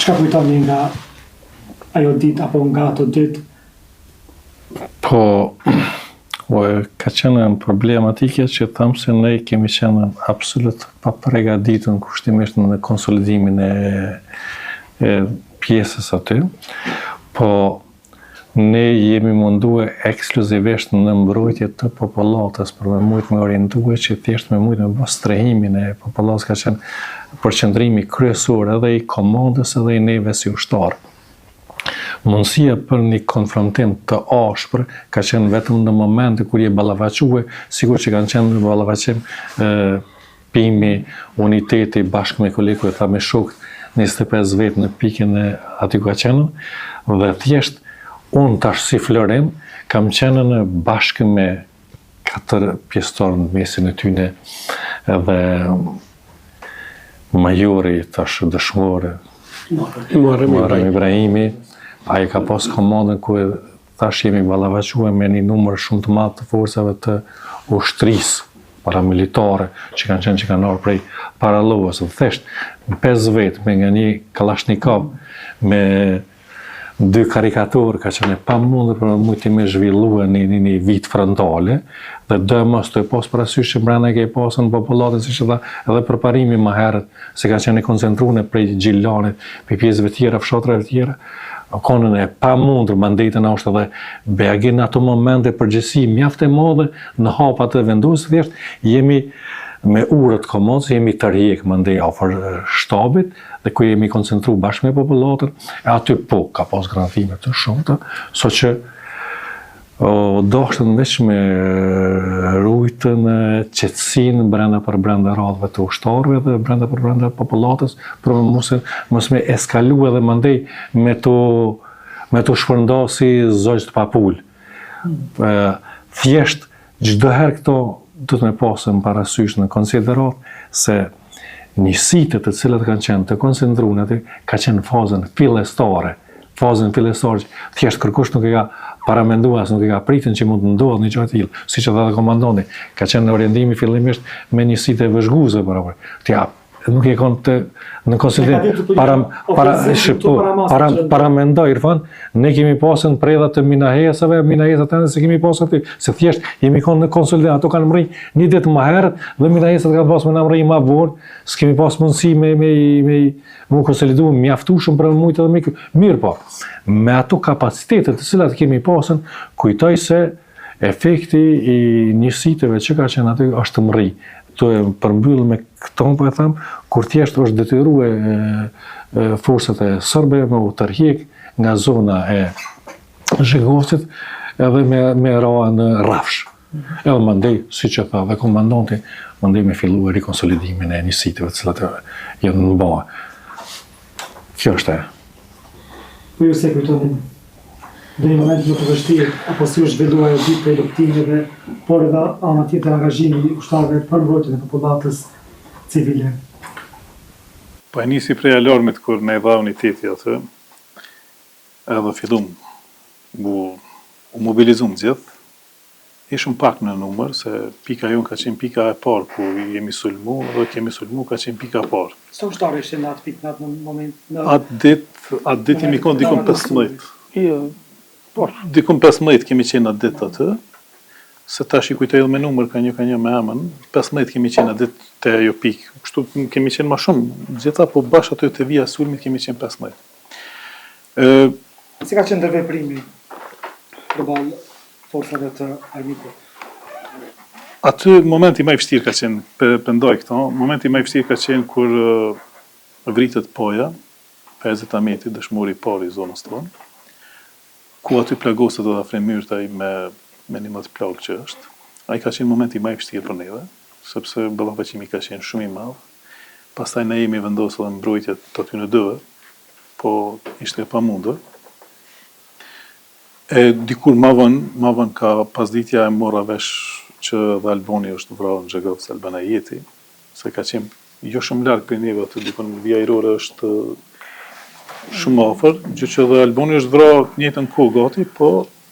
Çka kujtoni nga ajo ditë apo nga ato ditë? Po, ka qenë në problematike që thamë se ne kemi qenë absolut pa përgatitur kushtimisht në konsolidimin e pjesës aty, po ne jemi mundu ekskluzivisht në mbrojtje të popullatës për me mujt me orientue që thjesht me mujt me bë strehimin e popullatës ka qenë përqendrimi kryesor edhe i komandës edhe i neve si ushtarë. Mundësia për një konfrontim të ashpër ka qenë vetëm në momente kur je ballafaque, sikur që kanë qenë ballafaqim pimi, uniteti bashkë me kolegë e tha me shokët 25 vetë në pikën e aty ku ka qenë, dhe thjesht unë tash si Florim kam qenë në bashkë me 4 pjesëtarë në mesin e tyne edhe majori tash dëshmore Muharrem Ibrahimi, ai ka pas komandën ku tash jemi ballafaque me një numër shumë të madh të forcave të ushtrisë paramilitare që kanë ardhur prej Paralovës, thjesht 5 vetë me nga një Kalashnikov me 2 karikatorë ka qenë pa mundur për mujti me zhvillue një vit frontale dhe do mos të pas parasysh që brenda ke pasën popullatën si që dha edhe përparimi më herët se ka qenë koncentruar prej Gjilanit, prej pjesëve tjera, fshatrave tjera, konën e pa mundur mandatën është edhe beagin në ato momente përgjësi mjaft e madhe në hapat e vendosë, thjesht jemi me urët komandës, jemi të rjek mandej afër shtabit dhe ku jemi koncentru bashkë me popullatën, e aty po ka pas granatime të shumëta, so që dashtën veç me rujtën qetësinë brenda për brenda radhëve të ushtarëve dhe brenda për brenda popullatës, për mos me eskalu edhe mandej me të shpërnda si zogj të papull. Thjesht çdo herë këto do të me pasën parasysh në konsiderat se njësitë të cilat kanë qenë të koncentruar aty ka qenë fazën fillestare që thjesht kërkush nuk e ka paramenduar, nuk e ka pritën që mund të ndodhë një gjë e tillë, siç e tha komandanti, ka qenë në orientimi fillimisht me njësitë e vëzhguese për nuk e kanë të në konsiderim paramendoj Irfan, ne kemi pasën predha të minahesave tënde se kemi pasën aty, se thjesht jemi kanë në konsolidim, ato kanë mri një ditë më herët dhe minahesat kanë pasën me në mri më vonë, s'kemi pas mundësi me konsolidu mjaftueshëm për mujtë edhe mirë po. Me ato kapacitetet të cilat kemi pasën, kujtoj se efekti i njësiteve që ka qenë aty është mri. Të përmbyll me këto po e tham, kur thjesht është detyrue forcat e serbe me u tërhiq nga zona e Zhegovcit edhe me ra në Rafsh. Edhe mandej, siç e tha dhe komandanti, mandej me filluar rikonsolidimin e njësiteve të cilat janë në bëhe. Kjo është e. Po ju se kujtonin dhe një moment më të vështirë, apo si u zhvillua e ditë e luftimeve, por edhe ana tjetër angazhimi i ushtarëve për mbrojtjen e popullatës civile. Po e nisi prej alarmit kur ne dha uniteti atë, edhe fillum u mobilizum gjithë, ishëm pak në numër, se pika jonë ka qenë pika e parë, ku jemi sulmu, dhe kemi sulmu ka qenë pika e parë. Sa ushtarë ishin në atë pikë në atë moment? Atë ditë jemi konë dikon 15. Dikon 15 kemi qenë atë ditë atë, se tash i kujtoj edhe me numër ka një me emën, 15 kemi qenë atë ditë të ajo pikë. Kështu kemi qenë ma shumë, gjitha po bashkë aty të vija sulmit kemi qenë 15. Si ka qenë ndërveprimi përballë forcave të armikut? Aty momenti më i vështirë ka qenë, pendoj këto, momenti më i vështirë ka qenë kur vritet poja, Ferzit Ahmeti, dëshmori i parë i zonës tonë, ku aty plagosët edhe Fremyrtaj me një më të plagë që është. Ai ka qenë momenti më i vështirë për neve, sepse ballafaqimi ka qenë shumë i madh. Pastaj ne jemi vendosur dhe mbrojtje të aty në dëve, po ishte e pamundur. E dikur ma vonë ka pasditja e mora vesh që dhe Albani është vrarë në Zhegovc Albanajeti, se ka qenë jo shumë larg prej neve aty, dikon vija Irore është shumë afër, gjë që dhe Albani është vrarë në njëjtën kohë gati, po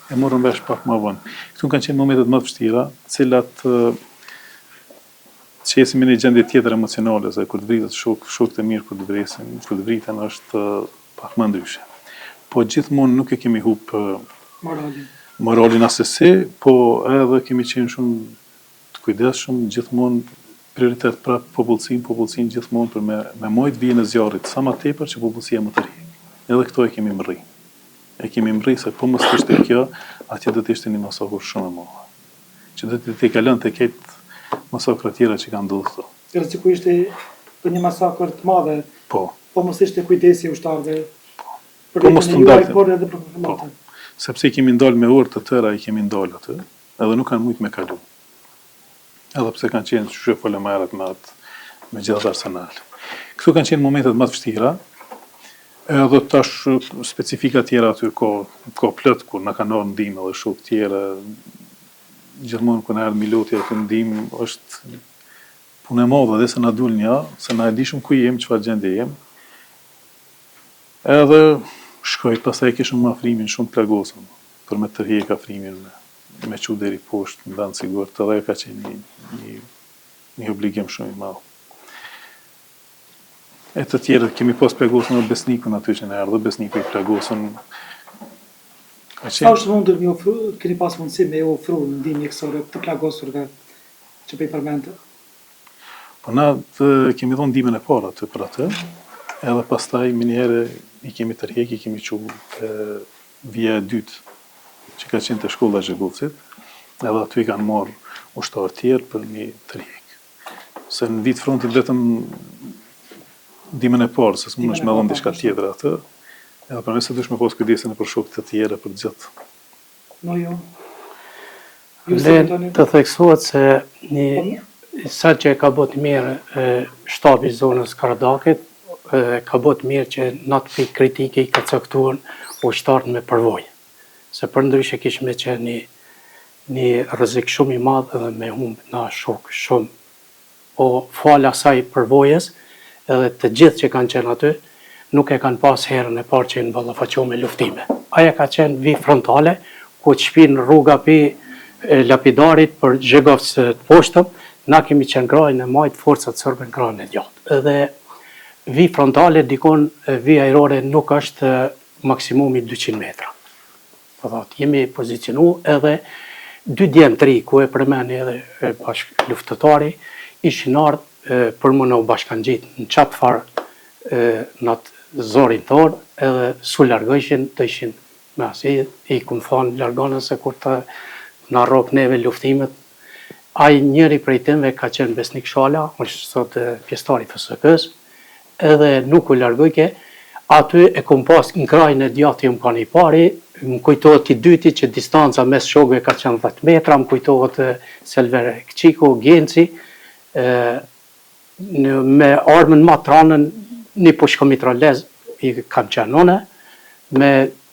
e morën vesh pak më vonë. Këtu kanë qenë momentet më të vështira, cilat qesim në një gjendje tjetër emocionale, se kur të vritet shokët e mirë kur të vriten është pak më ndryshe. Po gjithmonë nuk e kemi humbë moralin asesi, po edhe kemi qenë shumë të kujdesshëm, gjithmonë prioritet pra popullsinë gjithmonë për me mojt vijën e zjarrit, sa më tepër që popullsia më të rrijë. Edhe këto e kemi mërri. e kemi mri se po mos ishte kjo, atje do të ishte një masakur shumë e madhe. Që do t'i kalon të ketë masakra tjera që kanë ndodhur këtu. Rrezikoheshte për një masakër të madhe, Po. po mos ishte kujdesi ushtarëve. Po mos të ndalten. Por edhe për konfirmatën. Sepse i kemi ndalë me orë të tëra, i kemi ndalë atë, edhe nuk kanë mujtë me kalu. Edhe pse kanë qenë që folë më herët me gjithë arsenal. Këtu kanë qenë momentet më të vështira, edhe tash specifika tjera aty ka plot kur na kanë ardhur ndihmë edhe shok tjera. Gjithmonë kur na erdh miloti aty ndihmë është punë e madhe dhe se na dul një, se na e dishëm ku jem, çfarë gjendje jem. Edhe shkoj, pastaj kishëm afrimin shumë plagosëm për me tërhiq afrimin me çu deri poshtë në vend sigurt, edhe ka qenë një obligim shumë i madh. E të tjerët kemi pas plagosën në besnikun aty që na erdhë, besniku i plagosën. Sa është mundur me ofru, keni pas mundësi me ofru ndihmë mjekësore të plagosurve që po i përmendë? Po na kemi dhënë ndihmën e parë aty për atë, edhe pastaj më njëherë i kemi tërheq, i kemi çu vija e dytë që ka qenë te shkolla e Zhegullcit, edhe aty i kanë marrë ushtarë tjerë për një tërheq. Se në vit frontit vetëm ndihmën e parë, se s'mundesh me dhënë diçka tjetër atë, edhe përmes se dush me pas kujdesin e për shokët e tjerë për gjithë. No jo. Të theksohet se sa që ka bot mirë shtabi zonës Karadakit, ka bot mirë që në atë pikë kritike i ka caktuar ushtarët me përvojë. Se për ndryshe kishme që një rrezik shumë i madh edhe me humbë na shok shumë. Po fala asaj përvojës, edhe të gjithë që kanë qenë aty, nuk e kanë pas herën e parë që në ballafaqo me luftime. Aja ka qenë vi frontale, ku të shpinë rruga pi lapidarit për Zhegovcë të poshtëm, na kemi qenë grajnë e majtë, forcat sërbe në grajnë e gjatë. Edhe vi frontale, dikon vi aerore nuk është maksimumi 200 metra. Jemi pozicionu edhe 2 djemë 3, ku e përmeni edhe bashkë luftëtari, ishin ardhë për më në bashkan gjitë në qatë farë në atë zorin tonë, edhe su largëshin të ishin me asi, i këmë thonë largonën se kur të në ropë neve luftimet. Ai njëri prej temve ka qenë Besnik Shala, është sot pjesëtari FSK-s, edhe nuk u largojke, aty e kom pas në krajnë e djatë më ka një pari, më kujtohet i dyti që distanca mes shokëve ka qenë 10 metra, më kujtohet Selvere Kçiko, Genci, me armën ma tranën, një pushkomitrolez i kam qenë une, me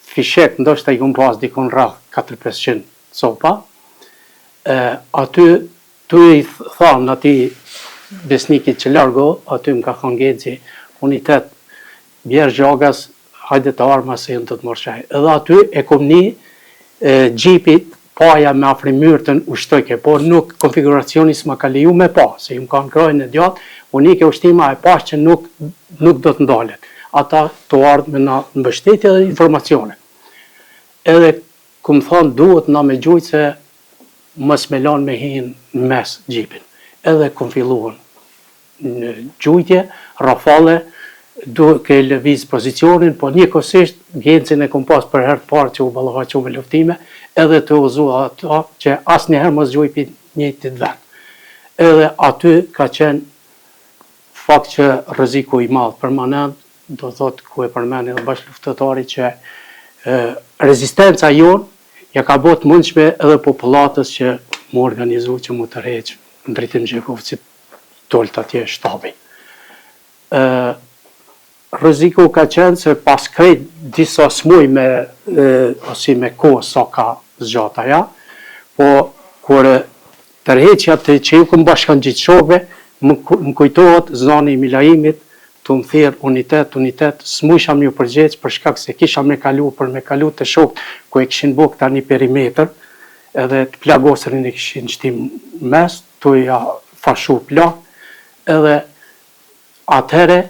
fishek ndoshta i kom pas dikon rreth 400-500 copa, aty tu i thanë ati besnikit që largo, aty më ka thonë Genci, unitet Bjerë Gjagas, hajde të arma se jënë të të mërshaj. Edhe aty e kom një gjipit paja me afrimyrtën ushtojke, por nuk konfiguracioni s'ma ka leju me pa, se ju më kanë krojnë e djatë, unike ushtima e pas që nuk do të ndalet. Ata të ardhë me na në bështetje dhe informacione. Edhe këmë thonë duhet na me gjujtë se mës me lanë me hinë në mes gjipin. Edhe këmë filluën në gjujtje, rafale, duke lëviz pozicionin, po njëkohësisht Gencin e kom pas për herë të parë që u ballafaqu me luftime, edhe të uzua ata që asnjëherë mos gjujpi njëjtit vend. Edhe aty ka qenë fakt që rreziku i madh permanent, do thotë ku e përmend edhe bashkëluftëtari që rezistenca jonë ja ka bot mundshme edhe popullatës që mu organizu që mu tërheq në drejtim Zhegovcit tolt atje shtabi. Rreziku ka qenë se pas krejt disa smuj me kohë sa ka zgjataja, po kur tërheqja të që ju këm bashkan gjitë shokve, më kujtohet zani i Milajimit, të më thirë unitet, s'mujsham ju përgjeq për shkak se kisha me kalu të shokët, ku e kishin bo këta një perimetër, edhe të plagosërin e kishin shtim mes, të ja fashu plak, edhe atëhere,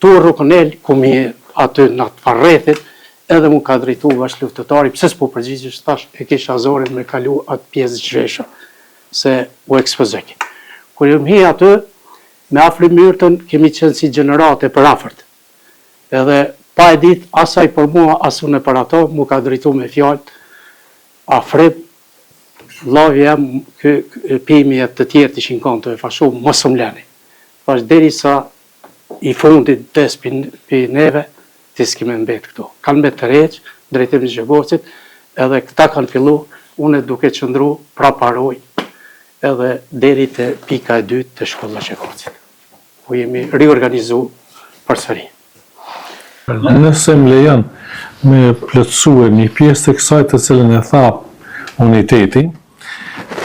tu rrukonel, ku mi aty në atë farrethit, edhe mu ka drejtu bashkë luftëtari, pëse s'po përgjigjës, tash e kisha zorin me kalu atë pjesë zhvesha, se u ekspozeki. Kur jëm hi aty, me afrimyrtën kemi qenë si gjenerate për afërt. Edhe pa e ditë asaj për mua, asune për ato, mu ka drejtu me fjalë, Afrit, vllavi jam, pimi të tjerë të ishin kanë të e fashu, mos më leni. Thash, deri sa i fundit des për neve, ti s'kime mbet këto. Kanë mbet të req, drejtim në Zhegocit, edhe këta kanë fillu, unë duke qëndru praparoj, edhe deri të pika e dytë të shkolla Zhegocit. Po jemi riorganizu për sëri. Nëse më lejon me plotësue një pjesë të kësaj të cilën e tha uniteti,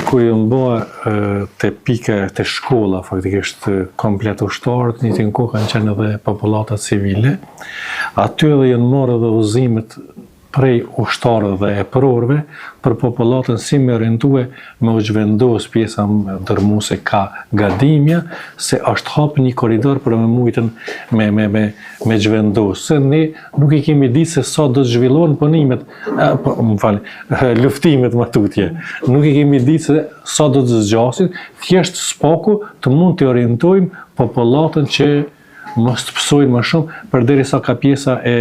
ku ju mboa të pika të shkolla, faktikisht komplet ushtarët, një të në kohë kanë qenë edhe populata civile, aty edhe janë morë edhe uzimet prej ushtarëve dhe e përorve për populatën si me orientue me u zhvendos pjesa dërmuese ka gadimja, se është hapë një koridor për me mujtën me zhvendos. Se ne nuk i kemi ditë se sa do të zhvillohen punimet, luftimet më tutje. Nuk i kemi ditë se sa do të zgjasin, thjesht spaku të mund të orientojmë populatën që mos të pësojnë më shumë, përderisa ka pjesa e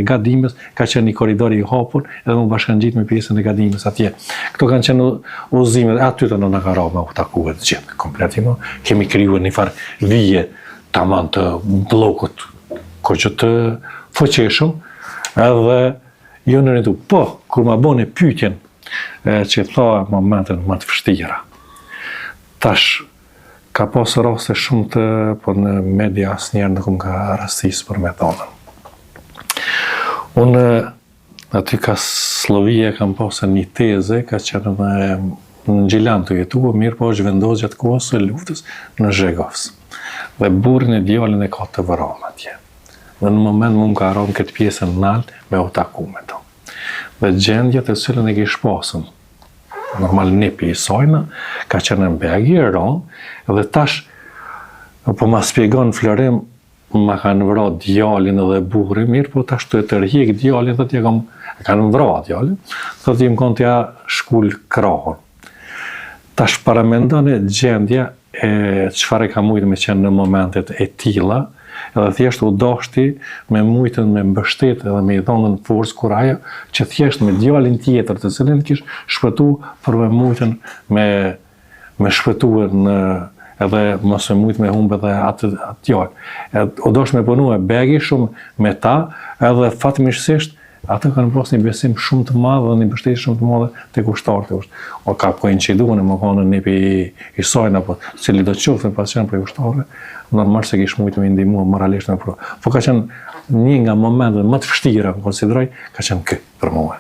gadimes, ka qenë një koridori i hapur, edhe më bashkangjit me pjesën e gadimes atje. Këto kanë qenë uzimet, aty të në ka rrë me u takuve të gjithë, kompletimo. Kemi kriju një farë vije taman të blokut, ko që të foqeshëm, edhe jo në rritu. Po, kur ma bone pyetjen, që tha momentën më të vështira, tash, ka pasë raste shumë të, por në media asë njerë nuk më ka rastisë për me thonën. Unë aty ka Slovia kam pasë një teze, ka qenë në Gjilan të jetu, mirë po është vendos gjatë kohës së luftës në Zhegovs. Dhe burrin e djalin e ka të vëram atje. Dhe në moment më ka arron këtë pjesën nalt me u taku me to. Dhe gjendjet e cilën e kish pasën, normal nepi i sajna, ka qenë në Begi, Ron, dhe tash, po ma spjegon Florim, ma kanë vra djalin edhe burri, mirë, po tash të e tërhjek djalin, dhe t'ja kanë vra djalin, dhe t'jem kanë t'ja shkull krahon. Tash paramendone gjendja e qëfar e ka mujtë me qenë në momentet e tilla, edhe thjesht u dashti me mujtën me mbështet edhe me i dhonën forcë kur ajo që thjesht me djalin tjetër të cilin kish shpëtu për me mujtën me shpëtuar në edhe mos me mujtë me humbë edhe atë djalë. U dash me punu e Begi shumë me ta, edhe fatmirësisht ata kanë pas një besim shumë të madh dhe një mbështetje shumë të madhe tek ushtarët. O ka koinciduar më vonë në i sajnë apo cili do të qoftë pas qenë për ushtarëve, normal se kish mujtë me ndihmu moralisht në pro. Po ka qenë një nga momentet më të vështira, konsideroj, ka qenë ky për mua.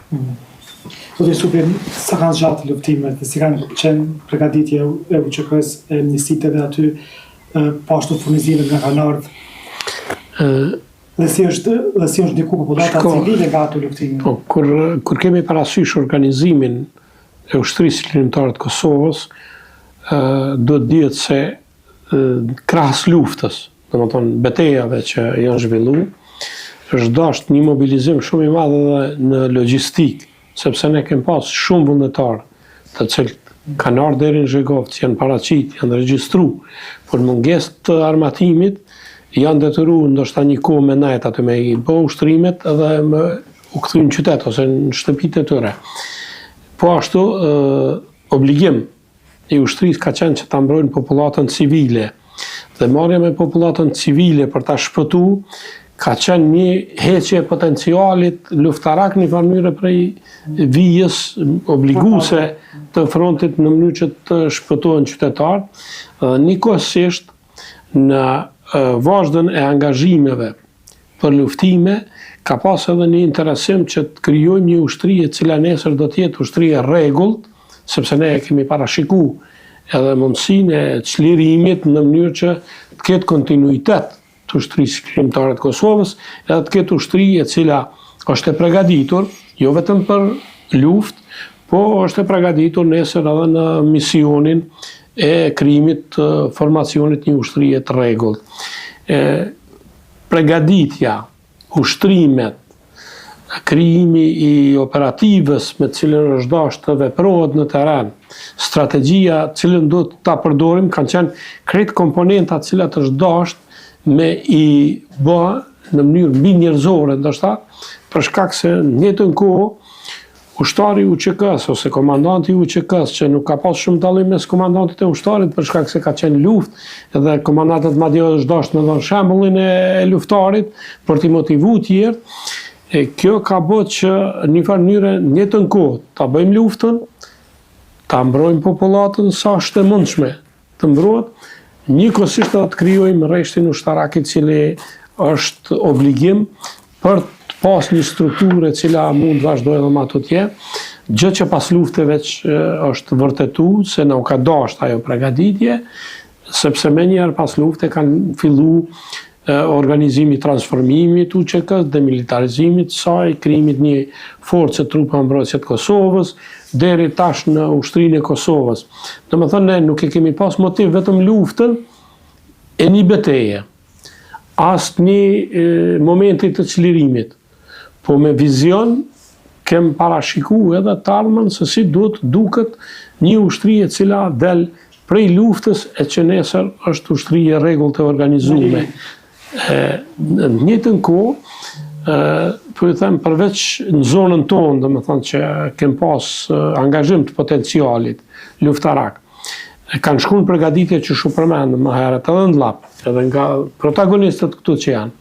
Zotë Supin, sa kanë zgjatë luftimet, si kanë qenë përgatitje e UÇK-s, e njësitë dhe aty pashtu furnizimet nga kanë ardhur? Dhe si është ndiku populata civile nga ato luftime? Po, kur kemi parasysh organizimin e ushtrisë lirimtare të Kosovës, do të dihet se krahas luftës, domethënë betejave që janë zhvillu, është dashur një mobilizim shumë i madh edhe në logjistik, sepse ne kemi pas shumë vullnetar të cilët kanë ardhur deri në Zhegovc, janë paraqit, janë regjistruar, por mungesë të armatimit janë detyruar ndoshta një kohë me najt aty me i bë ushtrimet edhe me u kthy në qytet ose në shtëpitë e tyre. Po ashtu obligim i ushtrisë ka qenë që ta mbrojnë popullatën civile. Dhe marrja me popullatën civile për ta shpëtuar ka qenë një heqje e potencialit luftarak në mënyrë prej vijës obliguese të frontit në mënyrë që të shpëtohen qytetarët, njëkohësisht në vazhdën e angazhimeve për luftime, ka pas edhe një interesim që të krijojmë një ushtri e cila nesër do të jetë ushtri e rregullt, sepse ne kemi parashikuar edhe mundësinë e çlirimit në mënyrë që të ketë kontinuitet të ushtrisë lirimtare të Kosovës, edhe të ketë ushtri e cila është e përgatitur, jo vetëm për luftë, po është e përgatitur nesër edhe në misionin e krijimit të formacionit një ushtrie të rregullt. Përgatitja, ushtrimet, krijimi i operativës me cilën është dashur të veprohet në terren, strategjia cilën do ta përdorim kanë qenë krejt komponenta të cilat është dashur me i bë në mënyrë mbi njerëzore, ndoshta, për shkak se në njëjtën kohë ushtari i UÇK-s ose komandanti i UÇK-s që nuk ka pas shumë dallim mes komandantit e ushtarit për shkak se ka qenë luftë dhe komandantët madje është dashur me dhënë shembullin e luftarit për t'i motivuar të tjerë. Kjo ka bërë që në një farë mënyrë në njëjtën kohë ta bëjmë luftën, ta mbrojmë popullatën sa është e mundshme të mbrohet, njëkohësisht edhe të krijojmë rreshtin ushtarak i cili është obligim për të pas një strukturë e cila mund vazhdojë edhe më atje, gjë që pas lufteve që është vërtetuar se na u ka dashur ajo përgatitje, sepse menjëherë pas lufte kanë filluar organizimi i transformimit UÇK-s, demilitarizimit të saj, krijimit një forcë trupa mbrojtëse të Kosovës, deri tash në ushtrinë e Kosovës. Domethënë ne nuk e kemi pas motiv vetëm luftën e një betejë, as një momenti të çlirimit, po me vizion kem parashikuar edhe të ardhmen se si duhet duket një ushtri e cila del prej luftës e që nesër është ushtri e rregullt e organizuar. Në njëjtën kohë, po ju them përveç në zonën tonë, domethënë që kem pas angazhim të potencialit luftarak. Kanë shkuar përgatitje që shumë përmendëm më herët edhe në Llap, edhe nga protagonistët këtu që janë.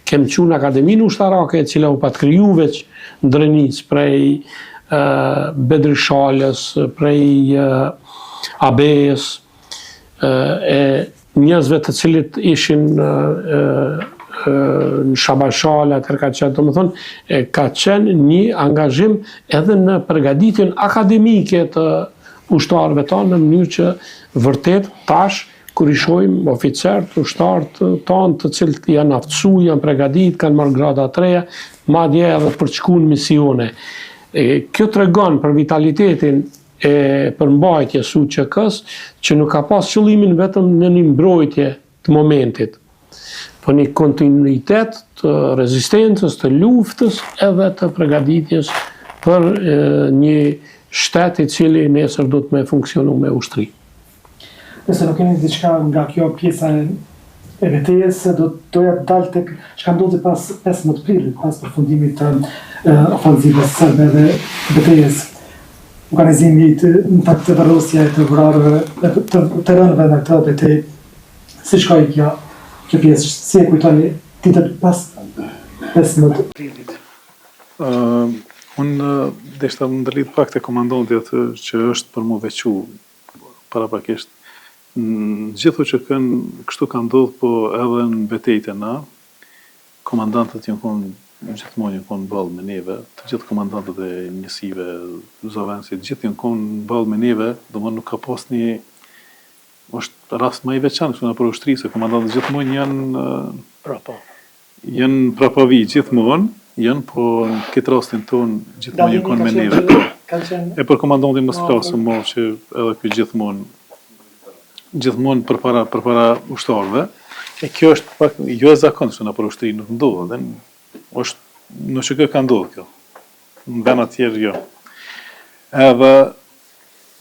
Kem qenë në Akademinë Ushtarake e cila u pat kriju veç në Drenic prej Bedrishalës, prej ABE-s, e njerëzve të cilit ishin në Shabashale, ka qenë një angazhim edhe në përgatitjen akademike të ushtarëve tanë, në mënyrë që vërtet tash kur i shohim oficerët, ushtarët tanë të cilët janë aftësuar, janë përgatitur, kanë marrë grada të reja, madje edhe për të shkuar në misione. Kjo tregon për vitalitetin e përmbajtjes së UÇK-s, që nuk ka pas qëllimin vetëm në një mbrojtje të momentit, po një kontinuitet të rezistencës, të luftës edhe të përgatitjes për një shtet i cili nesër do të me funksionu me ushtri. Nëse nuk keni diçka nga kjo pjesa e betejës, doja të dalë tek çka ndodhi pas 15 prillit, pas përfundimit të ofensivës serbe dhe betejës. Organizimi në fakt të varrosja e të vrarëve të rënëve në këtë betejë. Si shkoi kjo pjesë? Si e kujtoni ditën pas 15 prillit? Unë deshta më ndërlidh pak te komandanti atë që është për mu veçu paraprakisht. Gjithë UÇK-n kështu ka ndodhur, po edhe në betejët e na, komandantët janë gjithmonë janë konë ballë me neve, të gjithë komandantët e njësive, zovensit, gjithë janë konë ballë me neve, domethënë nuk ka pas një, është rast më i veçantë këtu në për ushtri, se komandantët gjithmonë janë prapavi, gjithmonë janë, po në këtë rastin tonë gjithmonë janë konë me neve. E për komandantin mos flasëm më që edhe ky gjithmonë përpara ushtarëve, e kjo është pak jo e zakonshme në për ushtri, nuk ndodh, është në UÇK ka ndodhur kjo. Në vende të tjerë jo. Edhe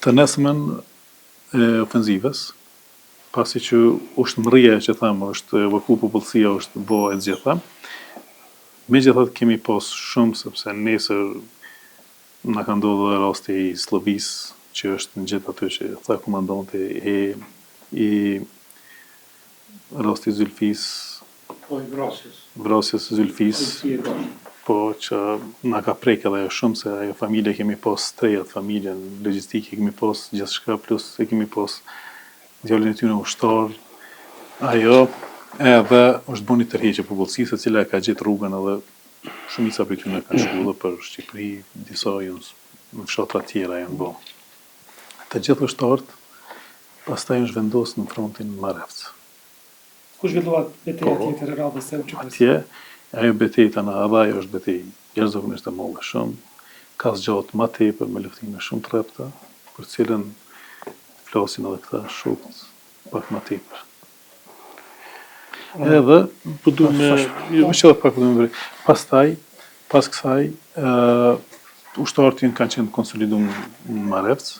të nesërmen e ofenzivës, pasi që është mrrje që thamë, është evakuar popullsia, është bo e gjitha. Megjithatë kemi pas shumë, sepse nesër na ka ndodhur rasti i Sllovis, që është në gjithë aty që tha komandanti, i rasti Zylfis, vrasjes Zylfis, po që na ka prek edhe shumë, se ajo familje kemi pas treja të familjen, logjistike kemi pas gjithçka, plus e kemi pas djalin e tyre ushtar. Ajo edhe është bën një tërheqje popullsisë, e cila e ka gjetë rrugën, edhe shumica prej tyre kanë shkuar për Shqipëri, disa janë në fshatra tjera janë bë. Të gjithë ushtarët pastaj është vendosur në frontin Marevc. Ku zhvilluat betejë tjetër e radhës së UÇK-s? Atje, ajo betejë tani edhe ajo është betejë jashtëzakonisht e madhe shumë, ka zgjatë më tepër me luftime shumë të rrepta, për cilën flasin edhe këta shokët pak më tepër. Edhe, po du me, jo që edhe pak po du me vërë, pas kësaj, ushtarët kanë qenë konsoliduar në Marevc,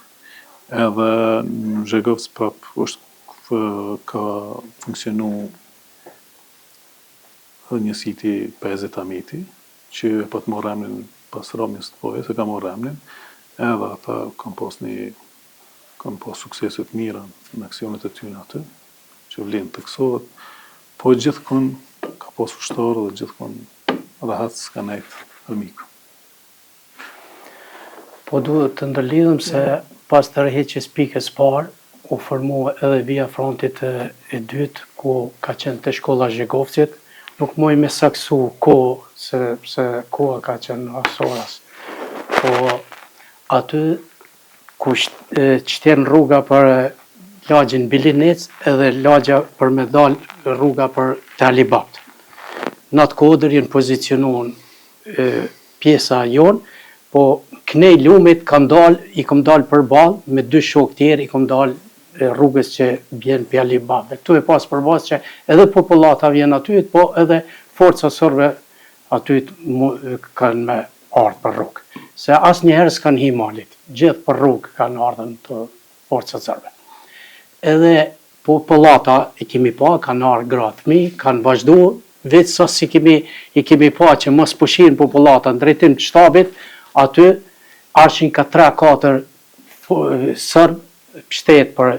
edhe në Zhegovc prap është ka funksionu njësiti 50 amiti, që po të morë emrin pas Romjes të Pojës, e ka morë emrin, edhe ata kanë pas sukseset mira në aksionet e tyre aty, që vlen të kësohet, po gjithkon ka pas ushtarë dhe gjithkon rahat s'ka nejt armiku. Po duhet të ndërlidhëm se pas të rrëheqjes pikës parë, u formua edhe via frontit e dytë, ku ka qenë të shkolla Zhegovcit, nuk moj me saksu kohë, se koha ka qenë asoras. Po aty ku qëtjen rruga për lagjin Bilinec edhe lagja për me dal rruga për Talibat. Në atë kodër jenë pozicionuar pjesa jonë, po kënej lumit i kom dal për balë, me dy shok tjerë i kom dal rrugës që bjen pjalli babë. Këtu e pas përbas që edhe populata vjen aty, po edhe forca sërbe aty kanë me ardhë për rrugë. Se asë njëherë s'kanë hi malit, gjithë për rrugë kanë ardhën të forca sërbe. Edhe populata i kemi pa, kanë ardhë gratë mi, kanë vazhdu, vetë sa si i kemi pa që mos pushin populata në drejtim të shtabit, aty arshin ka 3-4 sërbë, pështet për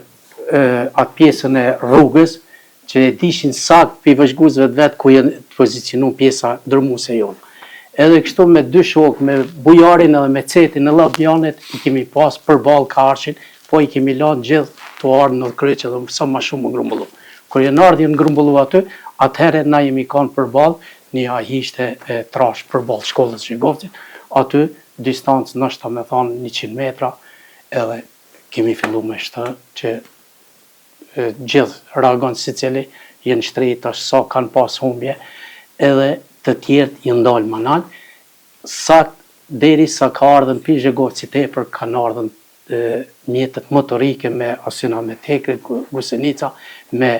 atë pjesën e rrugës, që e dishin sakt për i vëzhguzve të vetë ku jenë të pozicionu pjesa drëmuse jonë. Edhe kështu me dy shok, me bujarin edhe me cetin e Lavdjanit, i kemi pas për balë ka arshin, po i kemi lanë gjithë të ardhë në kryqë dhe sa ma shumë më grumbullu. Kër jenë ardhë jenë grumbullu aty, atëhere na jemi kanë për balë, një ahishte e trash për balë shkollës Zhegovcit, aty distancë nështë me thonë 100 metra, edhe kemi fillu me shtë që gjithë reagon si cili jenë shtrejt ashtë sa kanë pas humbje edhe të tjertë jenë dalë manal. Sakt deri sa ka ardhën për Zhegovci tepër kanë ardhën mjetët motorike me asyna me tekrit, gusenica, me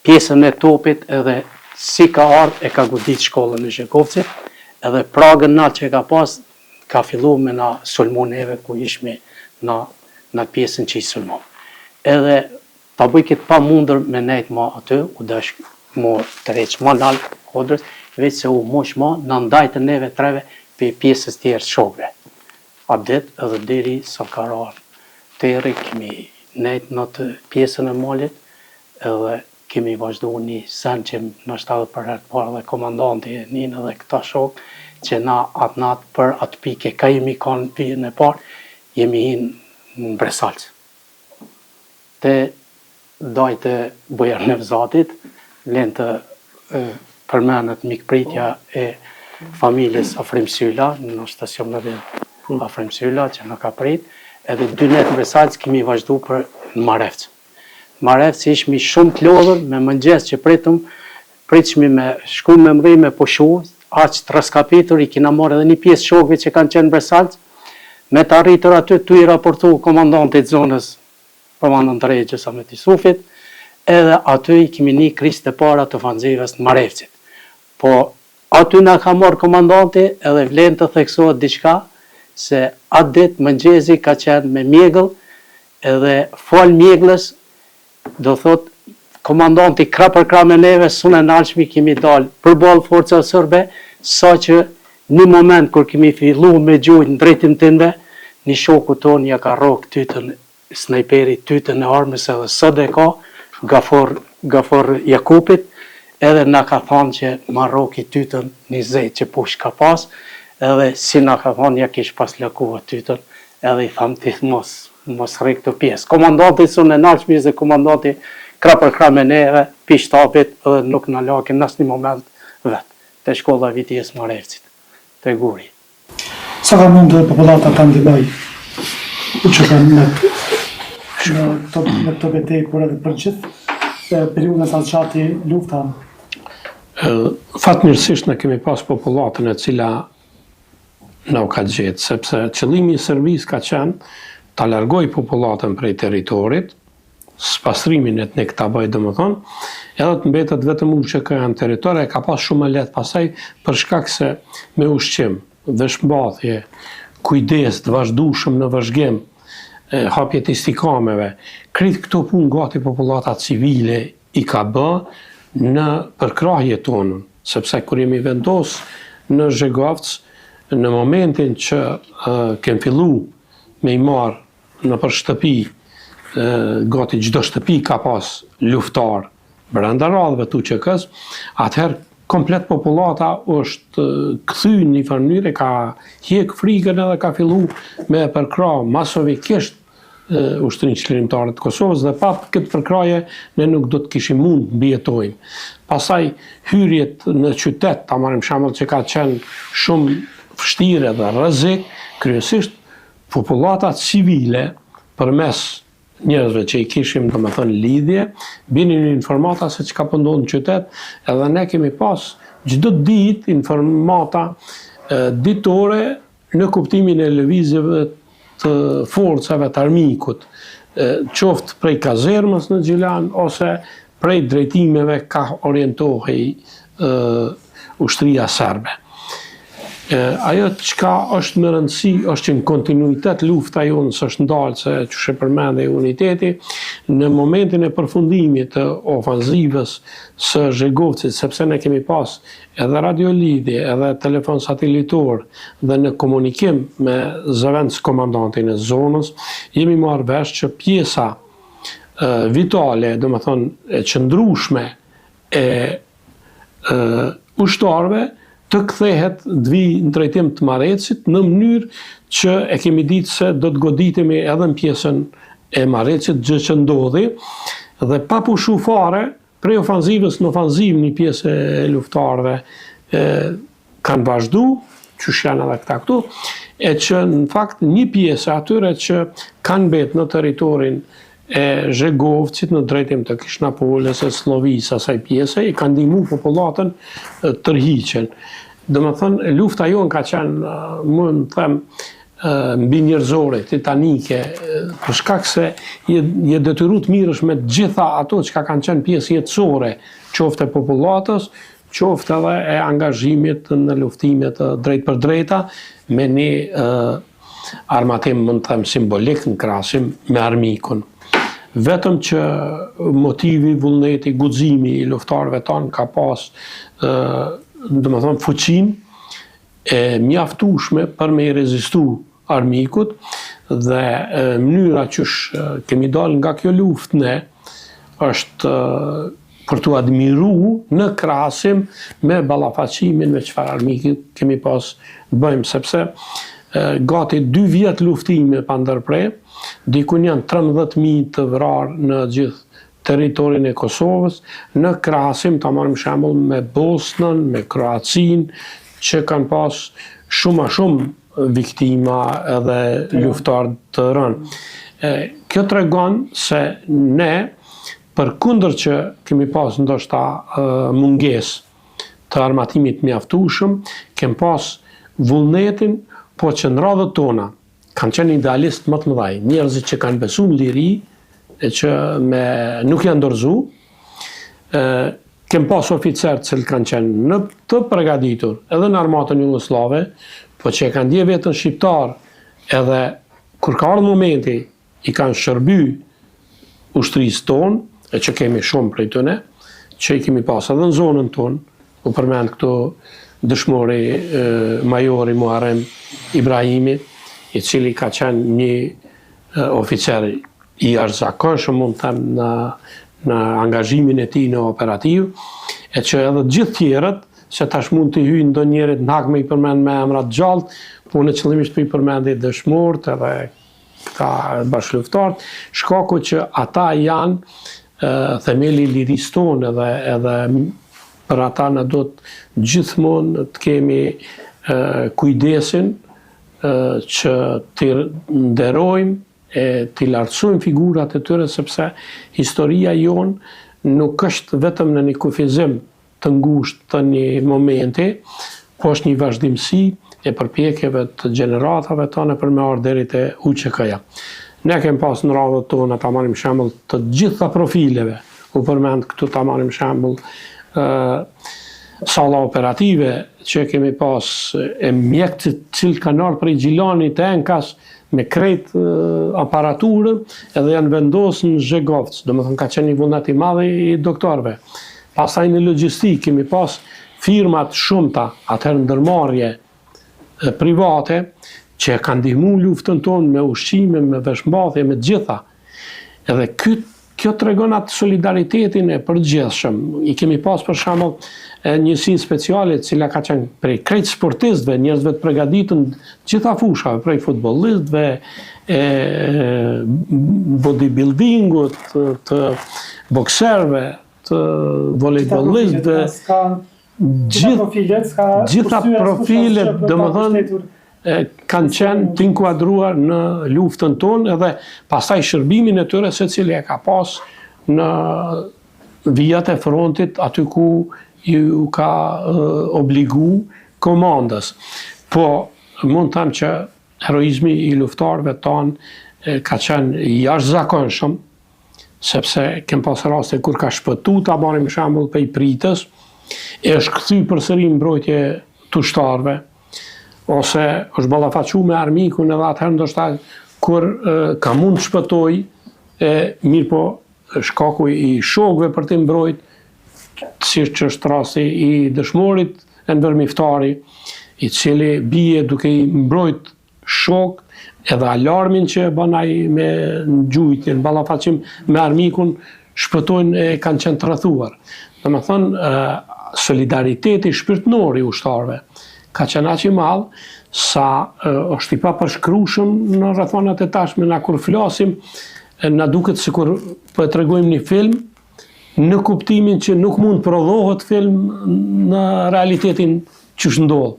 pjesën e topit edhe si ka ardhë e ka godit shkollën e Zhegovci edhe pragën na që ka pas ka fillu me na sulmu neve ku ishme në pjesën që i sulmu. Edhe ta bëj këtë pa mundër me nejt ma aty, u dash mu të req ma nalë kodrës, veç se u mosh ma në ndajtë neve treve për pjesës tjerë shokve. Abdet edhe deri sa ka rarë teri, kemi nejt në të pjesën e malit, edhe kemi vazhdu një sen që në shtatë për herë të parë dhe komandanti e njën edhe këta shok, që na atë natë për atë pike, ka jemi kanë pijën e parë, jemi hinë në Bresalcë. Te dajtë Bujar Nevzatit, len të përmenet mikpritja e familjes Afrim Sylla, në stacion në dhe Afrim Sylla që në ka prit, edhe 2 net në Bresalcë kemi vazhdu për në Marevcë. Marevcë ishmi shumë të lodhër, me mëngjes që pritshmi me shku me mdhi me pushu, aqë të raskapitur, i kina marrë edhe një pjesë shokve që kanë qenë në Bresalcë, me të arritur aty, tu i raportu komandantit zonës, komandant Regjës Ahmet Isufit, edhe aty i kemi një krisë të para të fanzives në Marevcit. Po aty na ka marrë komandanti edhe vlen të theksohet diçka, se atë ditë mëngjezi ka qenë me mjegëll, edhe fal mjeglës, do thot, komandanti krah për krah me neve, sunë e nalshmi kemi dalë për balë forca sërbe, sa që një moment kër kemi fillu me gjujt në drejtim të ndve, një shoku ton ja ka rok tytën, snajperi tytën e armës edhe së dhe ka, Gafor Jakupit, edhe na ka thonë që ma roki tytën një zejt që push ka pas, edhe si na ka thonë ja kish pas lakua tytën, edhe i thamë ti mos rrik të pjesë. Komandanti sunë e nalshmi dhe komandanti krah për krah me neve, pi shtapit edhe nuk në lakin nësë një moment vetë, të shkolla vitjes Marevcit, të guri. Sa ka mund të populata të ndimoj, që kanë në këto betej, por edhe për gjithë periudën sa qati lufta? Fatmirësisht ne kemi pas popullatën e cila në ka gjetë, sepse qëllimi i Serbisë ka qenë ta largoj popullatën prej territorit, spastrimin e të ta bëj domethënë, edhe të mbetet vetëm UÇK në territor, e ka pas shumë më lehtë pasaj për shkak se me ushqim dhe shmbathje, kujdes të vazhdueshëm në vëzhgim, hapjet istikameve, krejt këto punë gati popullata civile i ka bë në përkrahje tonën, sepse kur jemi vendos në Zhegovc, në momentin që kem fillu me i marë në për shtëpi, gati çdo shtëpi ka pas luftar brenda radhëve tu që kës, atëherë komplet populata është kthy në një farë mënyrë, ka hjek frikën edhe ka fillu me përkra masovikisht ushtrinë çlirimtare të Kosovës dhe pa këtë përkraje ne nuk do të kishim mund mbijetojmë. Pastaj hyrjet në qytet, ta marrim shembull që ka qenë shumë vështirë dhe rrezik, kryesisht populata civile përmes njerëzve që i kishim domethënë lidhje, binin informata se çka po ndodh në qytet, edhe ne kemi pas çdo ditë informata ditore në kuptimin e lëvizjeve të forcave të armikut, qoftë prej kazermës në Gjilan ose prej drejtimeve ka orientohej ushtria serbe. Ajo çka është më rëndësi është që në kontinuitet lufta jonë s'është ndalë, se që shë përmende uniteti, në momentin e përfundimit të ofanzivës së Zhegovcit, sepse ne kemi pas edhe radiolidhje, edhe telefon satelitor dhe në komunikim me zëvendës komandantin e zonës, jemi marrë vesh që pjesa vitale, do më thonë e qëndrueshme e ushtarëve, të kthehet dvi në drejtim të Marrecit në mënyrë që e kemi ditë se do të goditemi edhe në pjesën e Marrecit, gjë që ndodhi, dhe pa pushu fare, prej ofanzivës në ofanzivë një pjesë e luftarëve kanë vazhdu, që janë edhe këta këtu, e që në fakt një pjesë atyre që kanë betë në territorin e Zhegovcit në drejtim të Kishnapolës, e Slovisë, asaj pjese, i kanë ndihmu popullatën tërhiqen. Domethënë, lufta jonë ka qenë, më them, mbi njerëzore, titanike, për shkak se je detyru të mirësh me gjitha ato që kanë qenë pjesë jetësore, qoftë e popullatës, qoftë edhe e angazhimit në luftimet drejt për drejta, me një armatim, më them, simbolik në krahasim me armikun. Vetëm që motivi, vullneti, guximi i luftarëve tanë ka pas, domethënë, fuqinë e mjaftueshme për me i rezistu armikut dhe mënyra që kemi dalë nga kjo luftë ne është për të admiru në krahasim me ballafaqimin me çfarë armiki kemi pas të bëjmë, sepse gati 2 vjet luftime pa ndërprer, dikun janë 13.000 të vrarë në gjithë territorin e Kosovës, në krahasim ta marrim shembull me Bosnën, me Kroacinë, që kanë pas shumë a shumë viktima edhe luftarë të rënë. Kjo tregon se ne, përkundër që kemi pas ndoshta mungesë të armatimit mjaftueshëm, kemi pas vullnetin, po që në radhët tona kanë qenë idealist më të mëdhaj, njerëzit që kanë besu në liri, e që nuk janë dorëzu, kem pas oficerë që kanë qenë në të përgatitur edhe në armatën jugoslave, po që kanë dje vetën shqiptar, edhe kur ka ardhur momenti i kanë shërby ushtrisë tonë, e që kemi shumë prej tëne, që i kemi pas edhe në zonën tonë, u përmend këto dëshmori majori Muharrem Ibrahimi, i cili ka qenë një oficer i jashtëzakonshëm, mund të them, në angazhimin e tij në operativ, e që edhe gjithë tjerët, se tash mund të hyjnë ndonjërit në hak me i përmend me emra të gjallë, po në qëllimisht për i përmendi dëshmorët edhe këta bashkëluftarët, shkaku që ata janë themeli i lirisë tonë edhe për ata në do të gjithmonë të kemi kujdesin që të nderojmë e të lartësojmë figurat e tyre, sepse historia jonë nuk është vetëm në një kufizim të ngushtë të një momenti, po është një vazhdimsi e përpjekjeve të gjeneratave tonë për me ardhur deri te UÇK-ja. Ne kemi pas në radhët tona, ta marrim shembull të gjitha profileve, u përmend këtu ta marrim shembull salla operative që kemi pas e mjekët cilë kanë ardhur prej Gjilanit të Enkas me krejt aparaturën edhe janë vendosur në Zhegovc, domethënë ka qenë një vullnet i madh i doktorëve. Pastaj në logjistikë kemi pas firmat shumëta, atëherë ndërmarrje private, që kanë ndihmu luftën tonë me ushqime, me veshmbathje, me gjitha. Edhe kjo tregon atë solidaritetin e përgjithshëm. I kemi pas për shembull njësinë speciale, e cila ka qenë prej krejt sportistëve, njerëzve të përgatitën gjitha fushave, prej futbollistëve, bodybuildingut, të bokserëve, të volejbollistëve, gjitha profilet, domethënë kanë qenë të inkuadruar në luftën tonë edhe pastaj shërbimin e tyre secili e ka pas në vijat e frontit aty ku ju ka obligu komandës. Po, mund të them që heroizmi i luftarëve tanë ka qenë jashtëzakonshëm, sepse kem pas raste kur ka shpëtu, ta banim shembull prej pritës, e është kthy përsëri mbrojtje të ushtarëve, ose është ballafaqu me armikun edhe atëherë ndoshta kur ka mund të shpëtoj, mirë po shkaku i shokëve për të mbrojt, siç është rasti i dëshmorit Enver Miftari, i cili bie duke i mbrojt shok, edhe alarmin që bën ai me gjujtje, në ballafaqim me armikun, shpëtojnë e kanë qenë të rrethuar. Domethënë, solidariteti shpirtënor i ushtarëve ka qenë aq i madh sa është i papërshkrueshëm në rrethanat e tashme, na kur flasim, na duket sikur po e tregojmë një film, në kuptimin që nuk mund prodhohet film në realitetin që ndodh.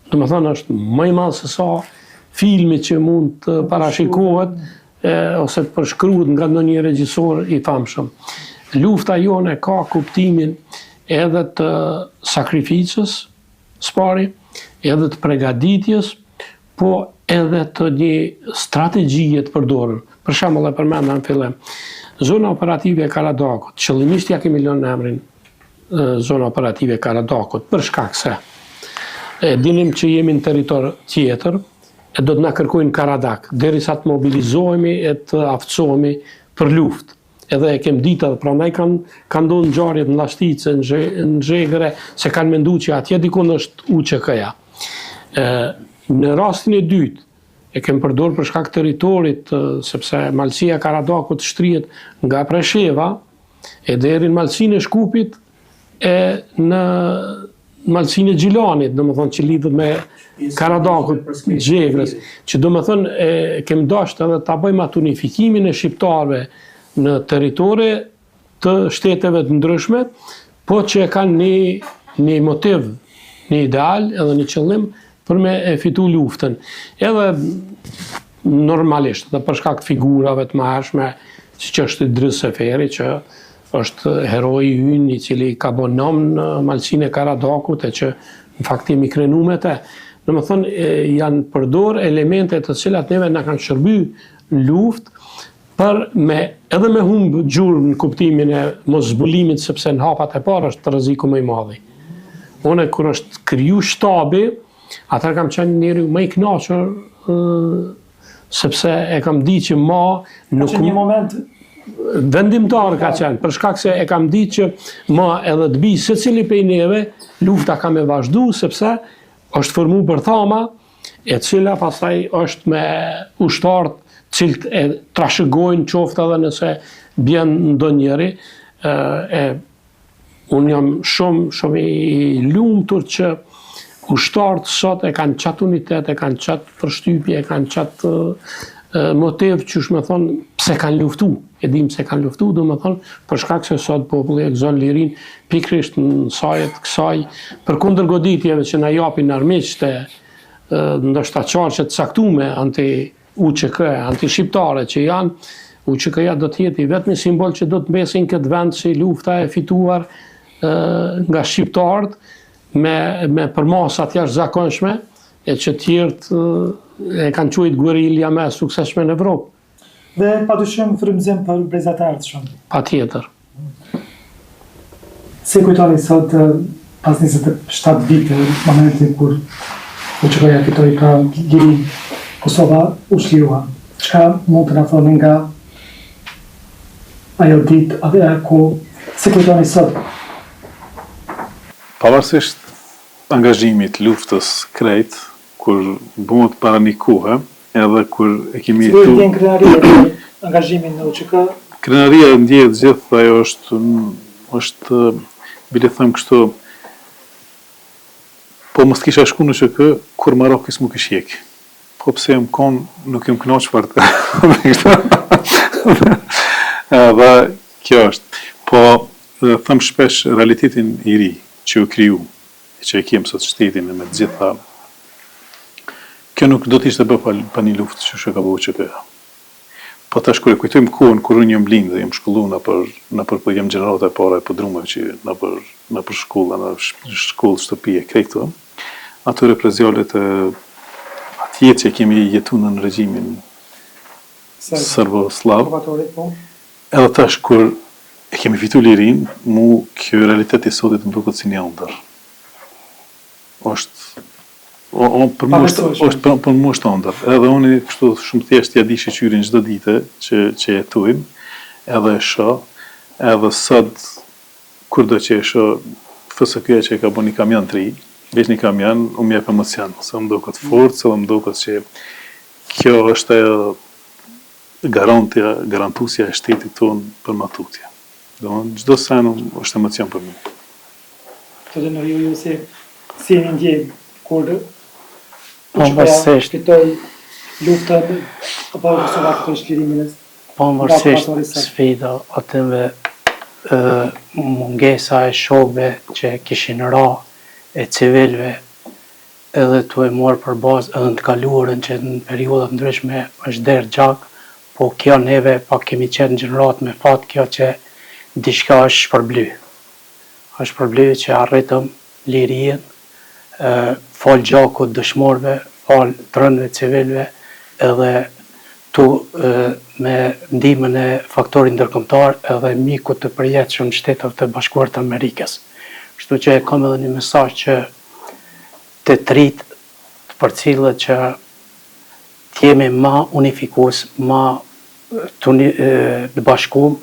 Domethënë është më i madh se sa filmi që mund të parashikohet ose të përshkruhet nga ndonjë regjisor i famshëm. Lufta jone ka kuptimin edhe të sakrificës, spari, edhe të përgatitjes, po edhe të një strategjie të përdorur. Për shembull, e përmenda në fillim, zona operative e Karadakut, qëllimisht ja kemi lënë emrin zona operative e Karadakut, për shkak se dinim që jemi në territor tjetër, e do të na kërkojnë Karadak, derisa të mobilizohemi e të aftësohemi për luftë. Edhe e kem ditë edhe prandaj kanë ndodhur ngjarjet në Llashtice, në Zhegre, se kanë menduar që atje dikun është UÇK-ja. Në rastin e dytë, e kem përdorur për shkak territorit, sepse malësia e Karadakut shtrihet nga Presheva e deri në malësinë e Shkupit e në malësinë e Gjilanit, domethënë që lidhet me Karadakut, Zhegrës, që domethënë kem dashur edhe ta bëjmë atë unifikimin e shqiptarëve në territore të shteteve të ndryshme, po që e kanë një motiv, një ideal edhe një qëllim për me e fitu luftën. Edhe normalisht, dhe për shkak të figurave të mëhershme, siç është Idris Seferi, që është heroi i ynë, i cili ka bën nom në malësinë e Karadakut, e që në fakt jemi krenu me te. Domethënë, janë përdor elemente të cilat neve na kanë shërbyer luftë, edhe me humbë gjurë në kuptimin e mos zbulimit, sepse në hapat e parë është të rreziku më i madh. Unë kur është kriju shtabi, atëherë kam qenë njeri më i kënaqur, sepse e kam ditë që nuk një moment vendimtar ka qenë, për shkak se e kam ditë që edhe të bij secili prej neve, lufta ka me vazhdu, sepse është formu për thama, e cila pastaj është me ushtarët cilët e trashëgojnë qoftë edhe nëse bjen ndonjëri. Unë jam shumë i lumtur që ushtarët sot e kanë qatë unitet, e kanë qatë përshtypje, e kanë qatë motiv që shme thonë pse kanë luftu. E dim se kanë luftu, do më thonë, për shkak se sot populli e gëzon lirin pikrisht në sajet kësaj, për kundër goditjeve që na japin armiqtë, ndoshta qarqe të caktume UÇK, anti-shqiptare që janë, UÇK-ja do të jetë i vetmi simbol që do të mbesin këtë vend si lufta e fituar nga shqiptarët me përmasat jashtëzakonshme, e që tjerët e kanë quajtur guerilja më e suksesshme në Evropë. Dhe padyshim frymëzim për brezat shumë. Patjetër. Si kujtoni sot pas 27 vite, momentin kur UÇK-ja fitoi ka lirin, Kosova u shliua. Çka mund të na thoni nga ajo ditë, ku si kujtoni sot? Pavarësisht angazhimit, luftës krejt, kur bëhet para një kohe, edhe kur e kemi Si duhet t'jenë krenaria për angazhimin në UÇK? krenaria ndjehet gjithë, ajo është bile them kështu, po mos kisha shku në ÇK, kur Marokis më kish jek. Po pse jam kon, nuk jam kënaq fort. Edhe kjo është. Po them shpesh realitetin i ri që u kriju, që e kem sot shtetin me të gjitha. Kjo nuk do t'ishte bë pa një luftë që ka bëu ÇK-ja. Po tash kur e kujtojmë kohën kur unë jam blind dhe jam shkolluar nëpër po jam gjenerat e para e podrumeve që nëpër shkolla, në shkollë, shtëpi e këto. Ato reprezialet e atje që kemi jetuar në regjimin serbo-slav. Okupatorit, po. Edhe tash kur e kemi fitu lirin, mu kjo realitet i sotit më duket si një ëndër. Për mu është ëndër. Edhe unë kështu shumë thjesht ja di sheqyrin çdo ditë që jetojmë, edhe e shoh, edhe sot kurdo që e shoh FSK që e ka bën një kamion të ri, veç një kamion, unë jep emocion, se më duket forcë, edhe më duket që kjo është ajo garantusja e shtetit tonë për matutje. Çdo sen është emocion për mua. Të dhe në ju si e një ndjej, kur Pavarësisht fitoj luftën, apo Kosova fitoj shlirimin e pavarësisht sfida atyve mungesa e shokëve që kishin ra e civilëve edhe tu e morë për bazë edhe në të kaluarën që në periudat ndryshme është derë gjak, po kjo neve pak kemi qenë gjenerat me fat kjo që diçka është shpërbly. Është shpërbly që arritëm lirien, fal gjakut dëshmorëve, fal të rëndëve civilëve, edhe tu me ndihmën e faktorit ndërkombëtar edhe mikut të përjetshëm Shteteve të Bashkuara të Amerikës. Kështu që kam edhe një mesazh që të trit për cilët që t'jemi ma unifikues, ma të bashkuar,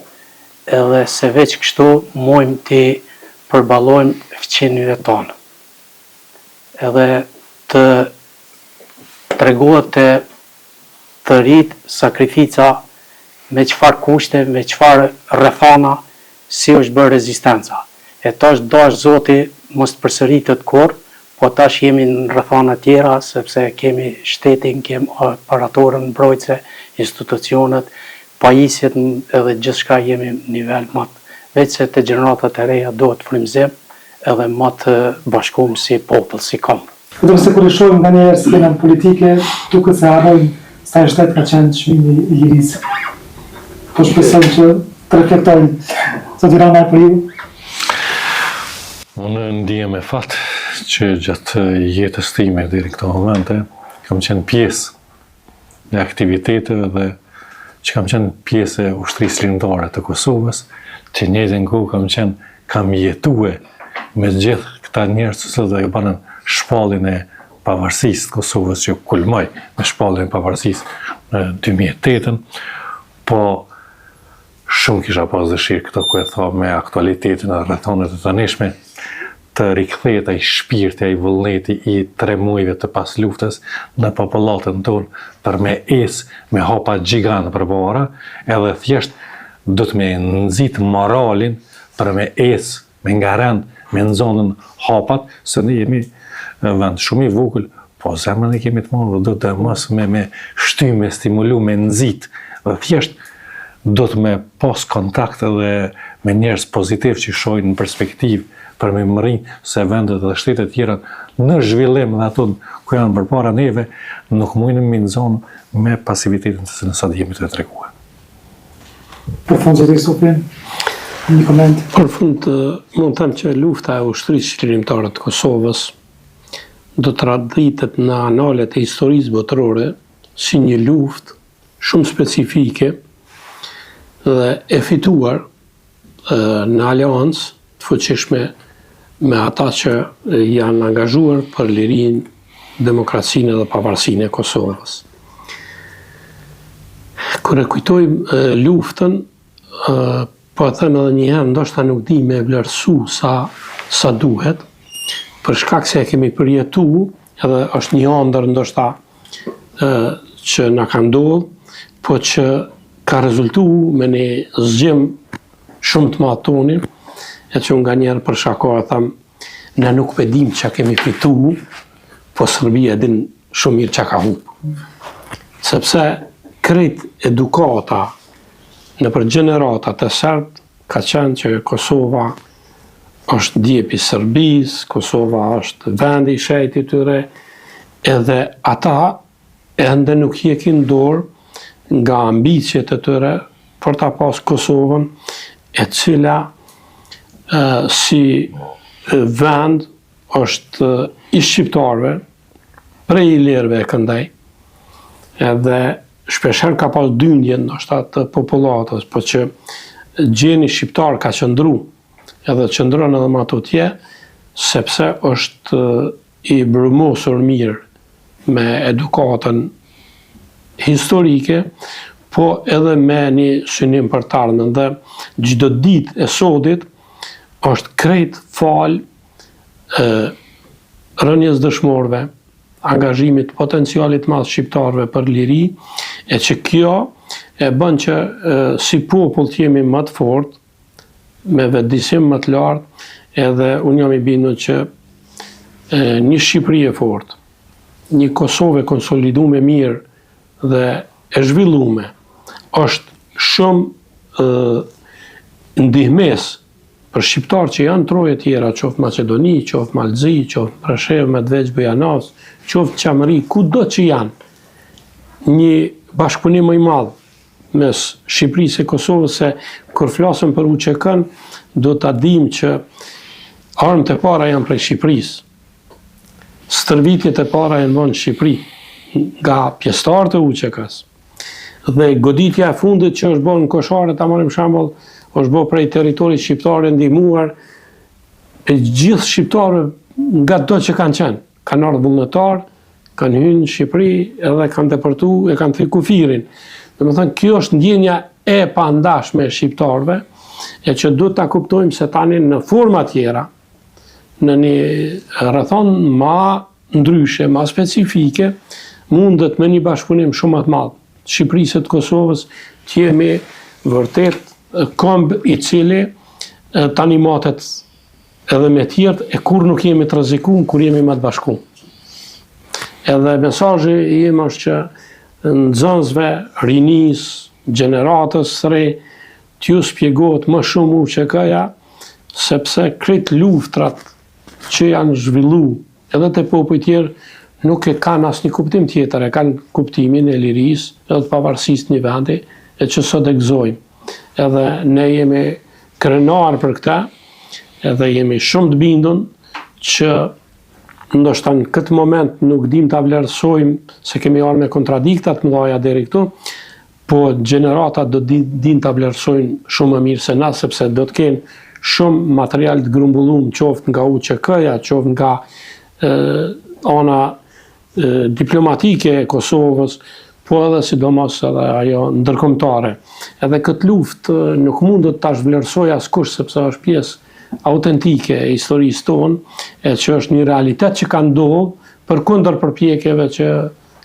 edhe se veç kështu mojmë t'i përballojmë fqinjve tonë. Edhe të treguohet të rritë sakrifica me çfarë kushte, me çfarë rrethana, si është bërë rezistenca. E tash dash Zoti mos të përsëritet kurrë, po tash jemi në rrethana tjera, sepse kemi shtetin, kemi aparaturën mbrojtëse, institucionet, pajisjet edhe gjithçka jemi në nivel më të. Veç se të gjeneratat e reja duhet frymëzim edhe më të bashkuar si popull, si kombë. Vetëm se kur e shohim nganjëherë skenën politike, duket se harrojmë sa e shtetë ka qenë çmimi i lirisë. Po shpresoj që të reflektojmë. Zoti Rama për ju. Unë ndihem me fat që gjatë jetës time deri këto momente kam qenë pjesë e aktiviteteve dhe që kam qenë pjesë e ushtrisë lindore të Kosovës, që njëjtën kohë kam jetue me gjithë këta njerëz që do e banën shpalljen e pavarësisë të Kosovës që kulmoi me shpalljen e pavarësisë në 2008, po shumë kisha pas dëshirë këto ku e tha me aktualitetin e rrethonet e tanishme të rikthehet ai shpirti, ai vullneti i 3 muajve të pas luftës në popullatën tonë për me me hapa gjigant përpara, edhe thjesht do të me nxit moralin për me me ngarand, me nxonën hapat, se ne jemi vend shumë i vogël, po zemrën e kemi të marrë, do të mos me shtymë, me stimulu, me nxit, dhe thjesht do të me pas kontakt edhe me njerëz pozitiv që shohin në perspektivë për me mërinj se vendet dhe shtetet tjera në zhvillim dhe ato ku janë përpara neve, nuk mujnë me nxonë me pasivitetin se nësat jemi të treguar. Për fund, zoti Sofin, një koment. Për fund, mund të them që lufta e ushtrisë çlirimtare të Kosovës do të radhitet në analet e historisë botërore si një luftë shumë specifike dhe e fituar në aleancë të fuqishme me ata që janë angazhuar për lirinë, demokracinë dhe pavarësinë e Kosovës. Kur e kujtojmë luftën, po e them edhe një herë, ndoshta nuk di me vlerësu sa duhet, për shkak se e kemi përjetu, edhe është një ëndër ndoshta që na ka ndodhur, po që ka rezultu me një zgjim shumë të madh toni, e që nga njerë për shako e tham, ne nuk pedim që kemi fitu, po Serbia din shumë mirë që ka hup. Sepse krejt edukata në për gjeneratat e Serbt ka qenë që Kosova është djepi Serbis, Kosova është vendi i shejt i tyre, edhe ata ende nuk jekin dorë nga ambicjet e tyre për ta pas Kosovën, e cila si vend është i shqiptarëve, prej i lirëve e këndaj, edhe shpesher ka pas dyndje ndoshta të popullatës, po që gjeni shqiptar ka qëndru, edhe qëndron edhe më atutje, sepse është i brumosur mirë me edukatën historike, po edhe me një synim për të ardhmen, dhe çdo ditë e sodit është krejt fal rënjes dëshmorëve, angazhimit potencialit madh shqiptarëve për liri, e që kjo e bën që si popull të jemi më të fortë, me vetëdijsim më të lartë, edhe unë jam i bindur që një Shqipëri e fortë, një Kosovë e konsoliduar mirë dhe e zhvilluar, është shumë ndihmes për shqiptarë që janë troje tjera, qoftë Macedoni, qoftë Malzi, qoftë Preshevë, Medveç, Bujanovë, qoftë Qamëri, kudo që janë, një bashkëpunim më i madh mes Shqipërisë e Kosovës, se kur flasëm për UÇK-n, do ta dim që armët e para janë prej Shqipërisë. Stërvitjet e para janë në Shqipëri, nga pjesëtarët e UÇK-s. Dhe goditja e fundit që është bërë në Koshare, ta marrim shembull, është bërë prej territorit shqiptar, ndihmuar e gjithë shqiptarë nga do që kanë qenë. Kanë ardhur vullnetar, kanë hyrë në Shqipëri edhe kanë depërtuar, e kanë thirrë kufirin. Domethënë kjo është ndjenja e pandashme e shqiptarëve, e që duhet ta kuptojmë se tani në forma tjera, në një rrethon më ndryshe, më specifike, mundet me një bashkëpunim shumë më të madh Shqipërisë të Kosovës, që jemi vërtet këmbë i cili tani matet edhe me tjertë, e kur nuk jemi të rrezikuar, kur jemi më të bashkuar. Edhe mesazhi im është që nxënësve, rinis, gjeneratës së re, t'ju shpjegohet më shumë UÇK-ja, sepse krejt luftrat që janë zhvilluar edhe te popujt tjerë nuk e kanë asnjë kuptim tjetër, e kanë kuptimin e lirisë edhe të pavarësisë një vendi, e që sot e gëzojmë. Edhe ne jemi krenar për këta, edhe jemi shumë të bindur që ndoshta në këtë moment nuk dim ta vlerësojmë, se kemi ardhur me kontradikta të mëdha deri këtu, po gjeneratat do din ta vlerësojnë shumë më mirë se na, sepse do të kenë shumë material të grumbulluar, qoftë nga UÇK-ja, qoftë nga ana diplomatike e Kosovës, po edhe sidomos edhe ajo ndërkombëtare. Edhe këtë luftë nuk mundet ta vlerësoj askush, sepse është pjesë autentike e historisë tonë, e që është një realitet që ka ndodhur përkundër përpjekjeve që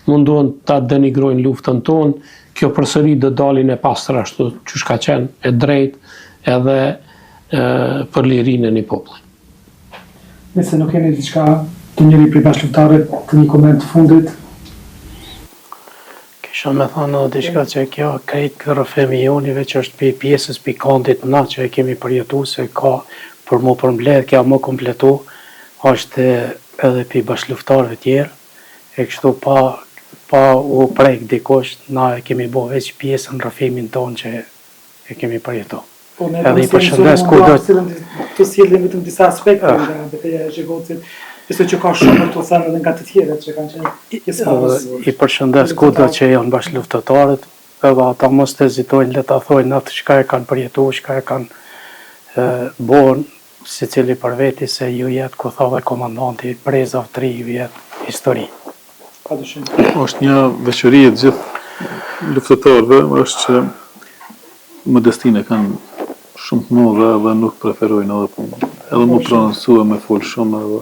munduan ta denigrojnë luftën tonë. Kjo përsëri do dalin e pastër ashtu që ka qenë e drejtë edhe për lirinë e një populli. Nëse nuk keni diçka të njëri prej bashkëluftarëve, të një koment të fundit. Kisha me thonë edhe diçka që kjo krejt këtë rrëfimi jonive që është për pjesës pikandit na që e kemi përjetu, se ka për mu përmbledh, kja më kompletu, është edhe për bashkëluftarëve tjerë, e kështu pa u prek dikush, na e kemi bo veç pjesën rrëfimin tonë që e kemi përjetu. Edhe i përshëndes kudo të sjellim vetëm disa aspekte nga betejë e Zhegocit, pse që ka shumë të thënë edhe nga të tjerët që kanë qenë pjesëmarrës. I përshëndes kudo që janë bashkëluftëtarët, edhe ata mos të hezitojnë le ta thojnë atë çka e kanë përjetuar, çka e kanë bën secili për veti, se ju jetë ku thove komandanti breza 3 vjet histori. Ka dyshim. Është një veçori e gjithë luftëtarëve, është që modestinë kanë shumë të mëdha dhe nuk preferojnë edhe punë. Edhe më prononcuar me fol shumë edhe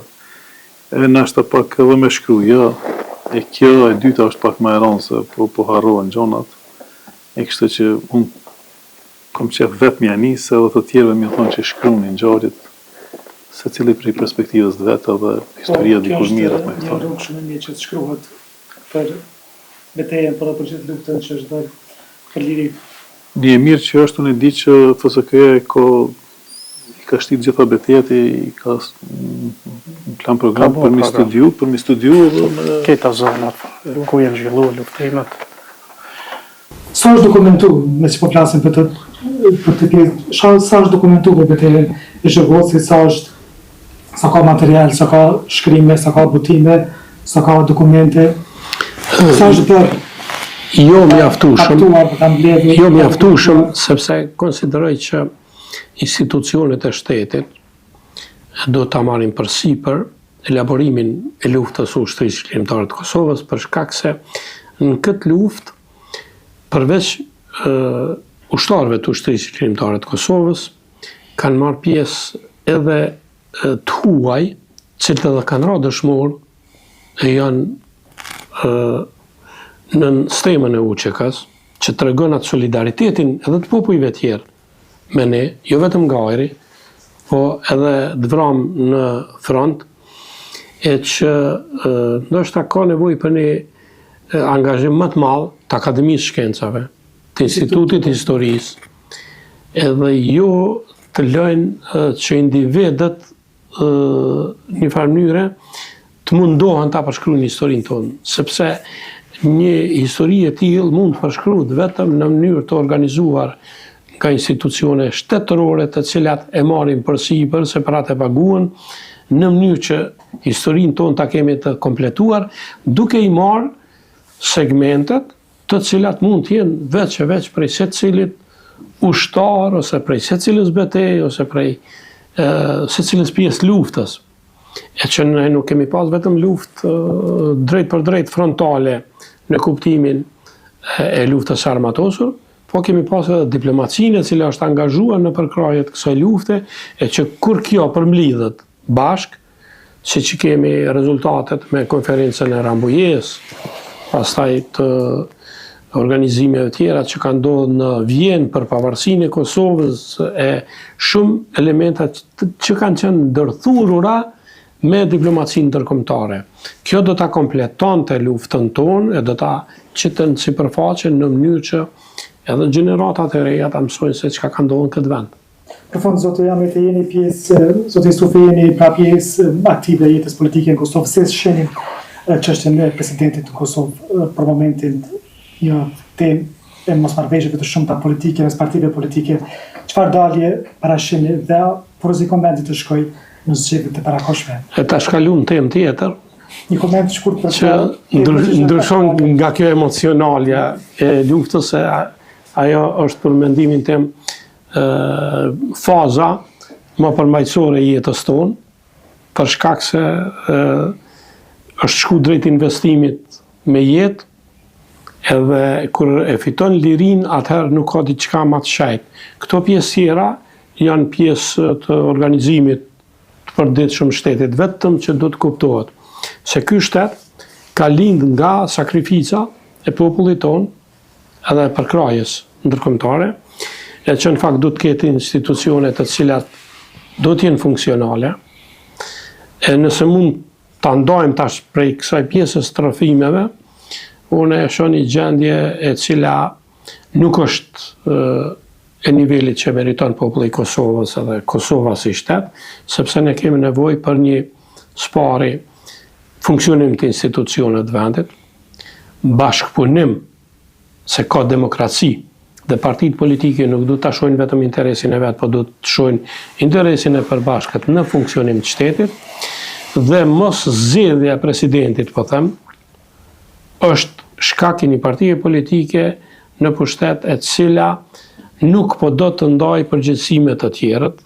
E nashta pak edhe me shkru, jo. E kjo e dyta është pak më e rëndë se po harrohen gjonat. E kështu që unë kom qef vetë mja nisë edhe të tjerëve mi thonë që shkruani ngjarjet se cili prej perspektivës të vetë edhe historia dikur mirët me Kjo këto. është një rrugë shumë e mirë që të shkruhet për betejën për për gjithë luftën që është bërë për liri. Një e mirë që është unë e di që FSK-ja i ka shtit gjitha betejat i ka në plan program për mi studiu edhe me Këta zonat ku janë zhvilluar luftimet. Sa është dokumentu, me që po flasim për të pjesë, sa është dokumentu për betejën e Zhëvocit, sa ka material, sa ka shkrime, sa ka butime, sa ka dokumente, sa është bërë Jo mjaftueshëm. kaptuar për ta mbledhur. Jo mjaftueshëm sepse konsideroj që institucionet e shtetit do ta marrin përsipër elaborimin e luftës së ushtrisë shqiptare të Kosovës për shkak se në këtë luftë përveç ushtarëve të ushtrisë shqiptare të Kosovës kanë marrë pjesë edhe të huaj, cilët edhe kanë rënë dëshmorë e janë në stemën e UÇK-s, që tregon atë solidaritetin edhe të popujve tjerë me ne, jo vetëm nga ajri, po edhe të vram në front, e që ndoshta ka nevojë për një angazhim më të madh të Akademisë Shkencave, të Institutit Historisë, edhe jo të lëjnë që individët një farë mënyre të mundohen ta përshkruajnë historinë tonë, sepse një histori e tillë mund të përshkruhet vetëm në mënyrë të organizuar nga institucione shtetërore të cilat e marrin përsipër se për atë e paguhen, në mënyrë që historinë tonë ta kemi të kompletuar, duke i marrë segmentet të cilat mund të jenë veç prej secilit ushtar ose prej secilës betejë ose prej secilës pjesë luftës. E që ne nuk kemi pas vetëm luftë drejt për drejt frontale në kuptimin e luftës së armatosur, po kemi pas edhe diplomacinë e cila është angazhuar në përkrahje të kësaj lufte, e që kur kjo përmblidhet bashk, siç kemi rezultatet me konferencën e Rambujës, pastaj të organizimeve tjera që kanë ndodhur në Vjenë për pavarësinë e Kosovës, e shumë elementa që kanë qenë ndërthurura me diplomacinë ndërkombëtare. Kjo do ta kompletonte luftën tonë e do ta qitën sipërfaqe në mënyrë që edhe gjeneratat e reja ta mësojnë se çka ka ndodhur në këtë vend. Në fund, zotë Jami, të jeni pjesë, zotë Jusufi, jeni pra pjesë aktive e jetës politike në Kosovë. Si shihni çështjen e presidentit të Kosovë për momentin, një temë e mosmarrëveshjeve të shumta politike mes partive politike? Çfarë dalje parashini dhe porozikon vendi të shkojë në zgjedhjet e parakohshme? E ta shkalum temë tjetër, Një koment shkurt për që ndryshon nga kjo emocionalja e luftës, se ajo është për mendimin tim faza më përmbajtësore e jetës tonë, për shkak se është shku drejt investimit me jetë, edhe kur e fiton lirin, atëherë nuk ka diçka më të shajtë. Këto pjesë tjera janë pjesë të organizimit të përditshëm shtetit, vetëm që do të kuptohet se ky shtet ka lind nga sakrifica e popullit tonë edhe përkrahjes ndërkombëtare, e që në fakt do të ketë institucione të cilat do të jenë funksionale, e nëse mund ta ndajmë tash prej kësaj pjesës të rrëfimeve, unë e shoh një gjendje e cila nuk është e nivelit që meriton populli i Kosovës edhe Kosova si shtet, sepse ne kemi nevojë për një spari funksionim të institucionet vendit, bashkëpunim, se ka demokraci, dhe partitë politike nuk do ta shohin vetëm interesin e vet, por do të shohin interesin e përbashkët në funksionim të shtetit, dhe mos zgjedhja e presidentit, po them, është shkak i një partie politike në pushtet e cila nuk po do të ndajë përgjegjësime të tjerët,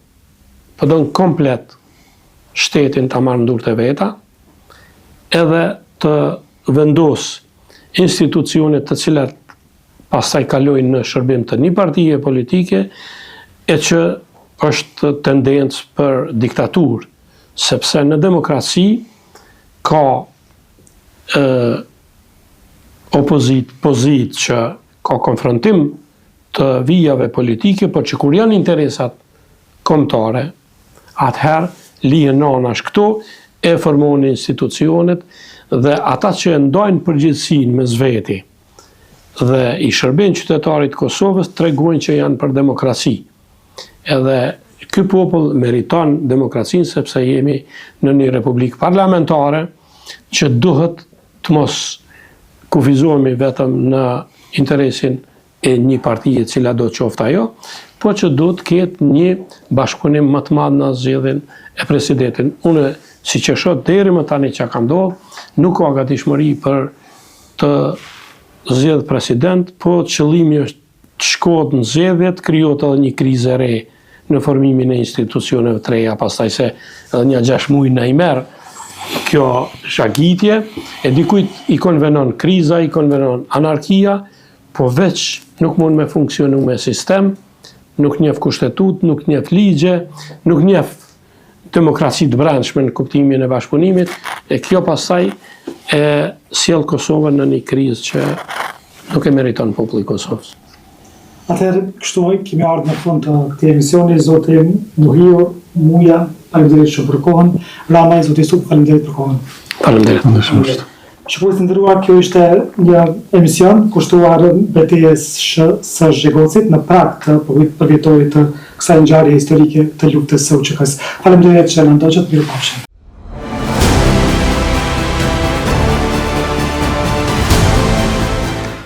po do në komplet shtetin ta marrë në dorë të veta, edhe të vendos institucione të cilat pastaj kalojnë në shërbim të një partie politike, e që është tendencë për diktaturë, sepse në demokraci ka pozit që ka konfrontim të vijave politike, por që kur janë interesat kombëtare, atëherë lihen anash këto, e formojnë institucionet dhe ata që ndajnë përgjegjësinë mes veti dhe i shërbejnë qytetarit Kosovës tregojnë që janë për demokraci. Edhe ky popull meriton demokracinë sepse jemi në një republikë parlamentare që duhet të mos kufizohemi vetëm në interesin e një partije cila do të qoftë ajo, po që do të ketë një bashkëpunim më të madh në zgjedhjen e presidentit. Unë siç e shoh deri më tani çka ka ndodhur, nuk ka gatishmëri për të zgjedhur president, po qëllimi është të shkohet në zgjedhje, të krijohet edhe një krizë e re në formimin e institucioneve të reja, pastaj se edhe një 6 muaj na i merr kjo shagitje, e dikujt i konvenon kriza, i konvenon anarkia, po veç nuk mund me funksionu me sistem, nuk njeh kushtetut, nuk njeh ligje, nuk njeh demokraci të brendshme në kuptimin e bashkëpunimit, e kjo pastaj e sjell Kosovën në një krizë që nuk e meriton populli i Kosovës. Atëherë, kështu kemi ardhur në fund të këtij emisioni, zoti Muhio Muja, faleminderit shumë për kohën, Rama i zoti Sup, faleminderit për kohën. Faleminderit. Shikues të nderuar, kjo ishte një emision kushtuar betejës së Zhegocit në prag të përvjetorit të kësaj ngjarje historike të luftës së UÇK-s. Faleminderit që na ndoqët, mirupafshim.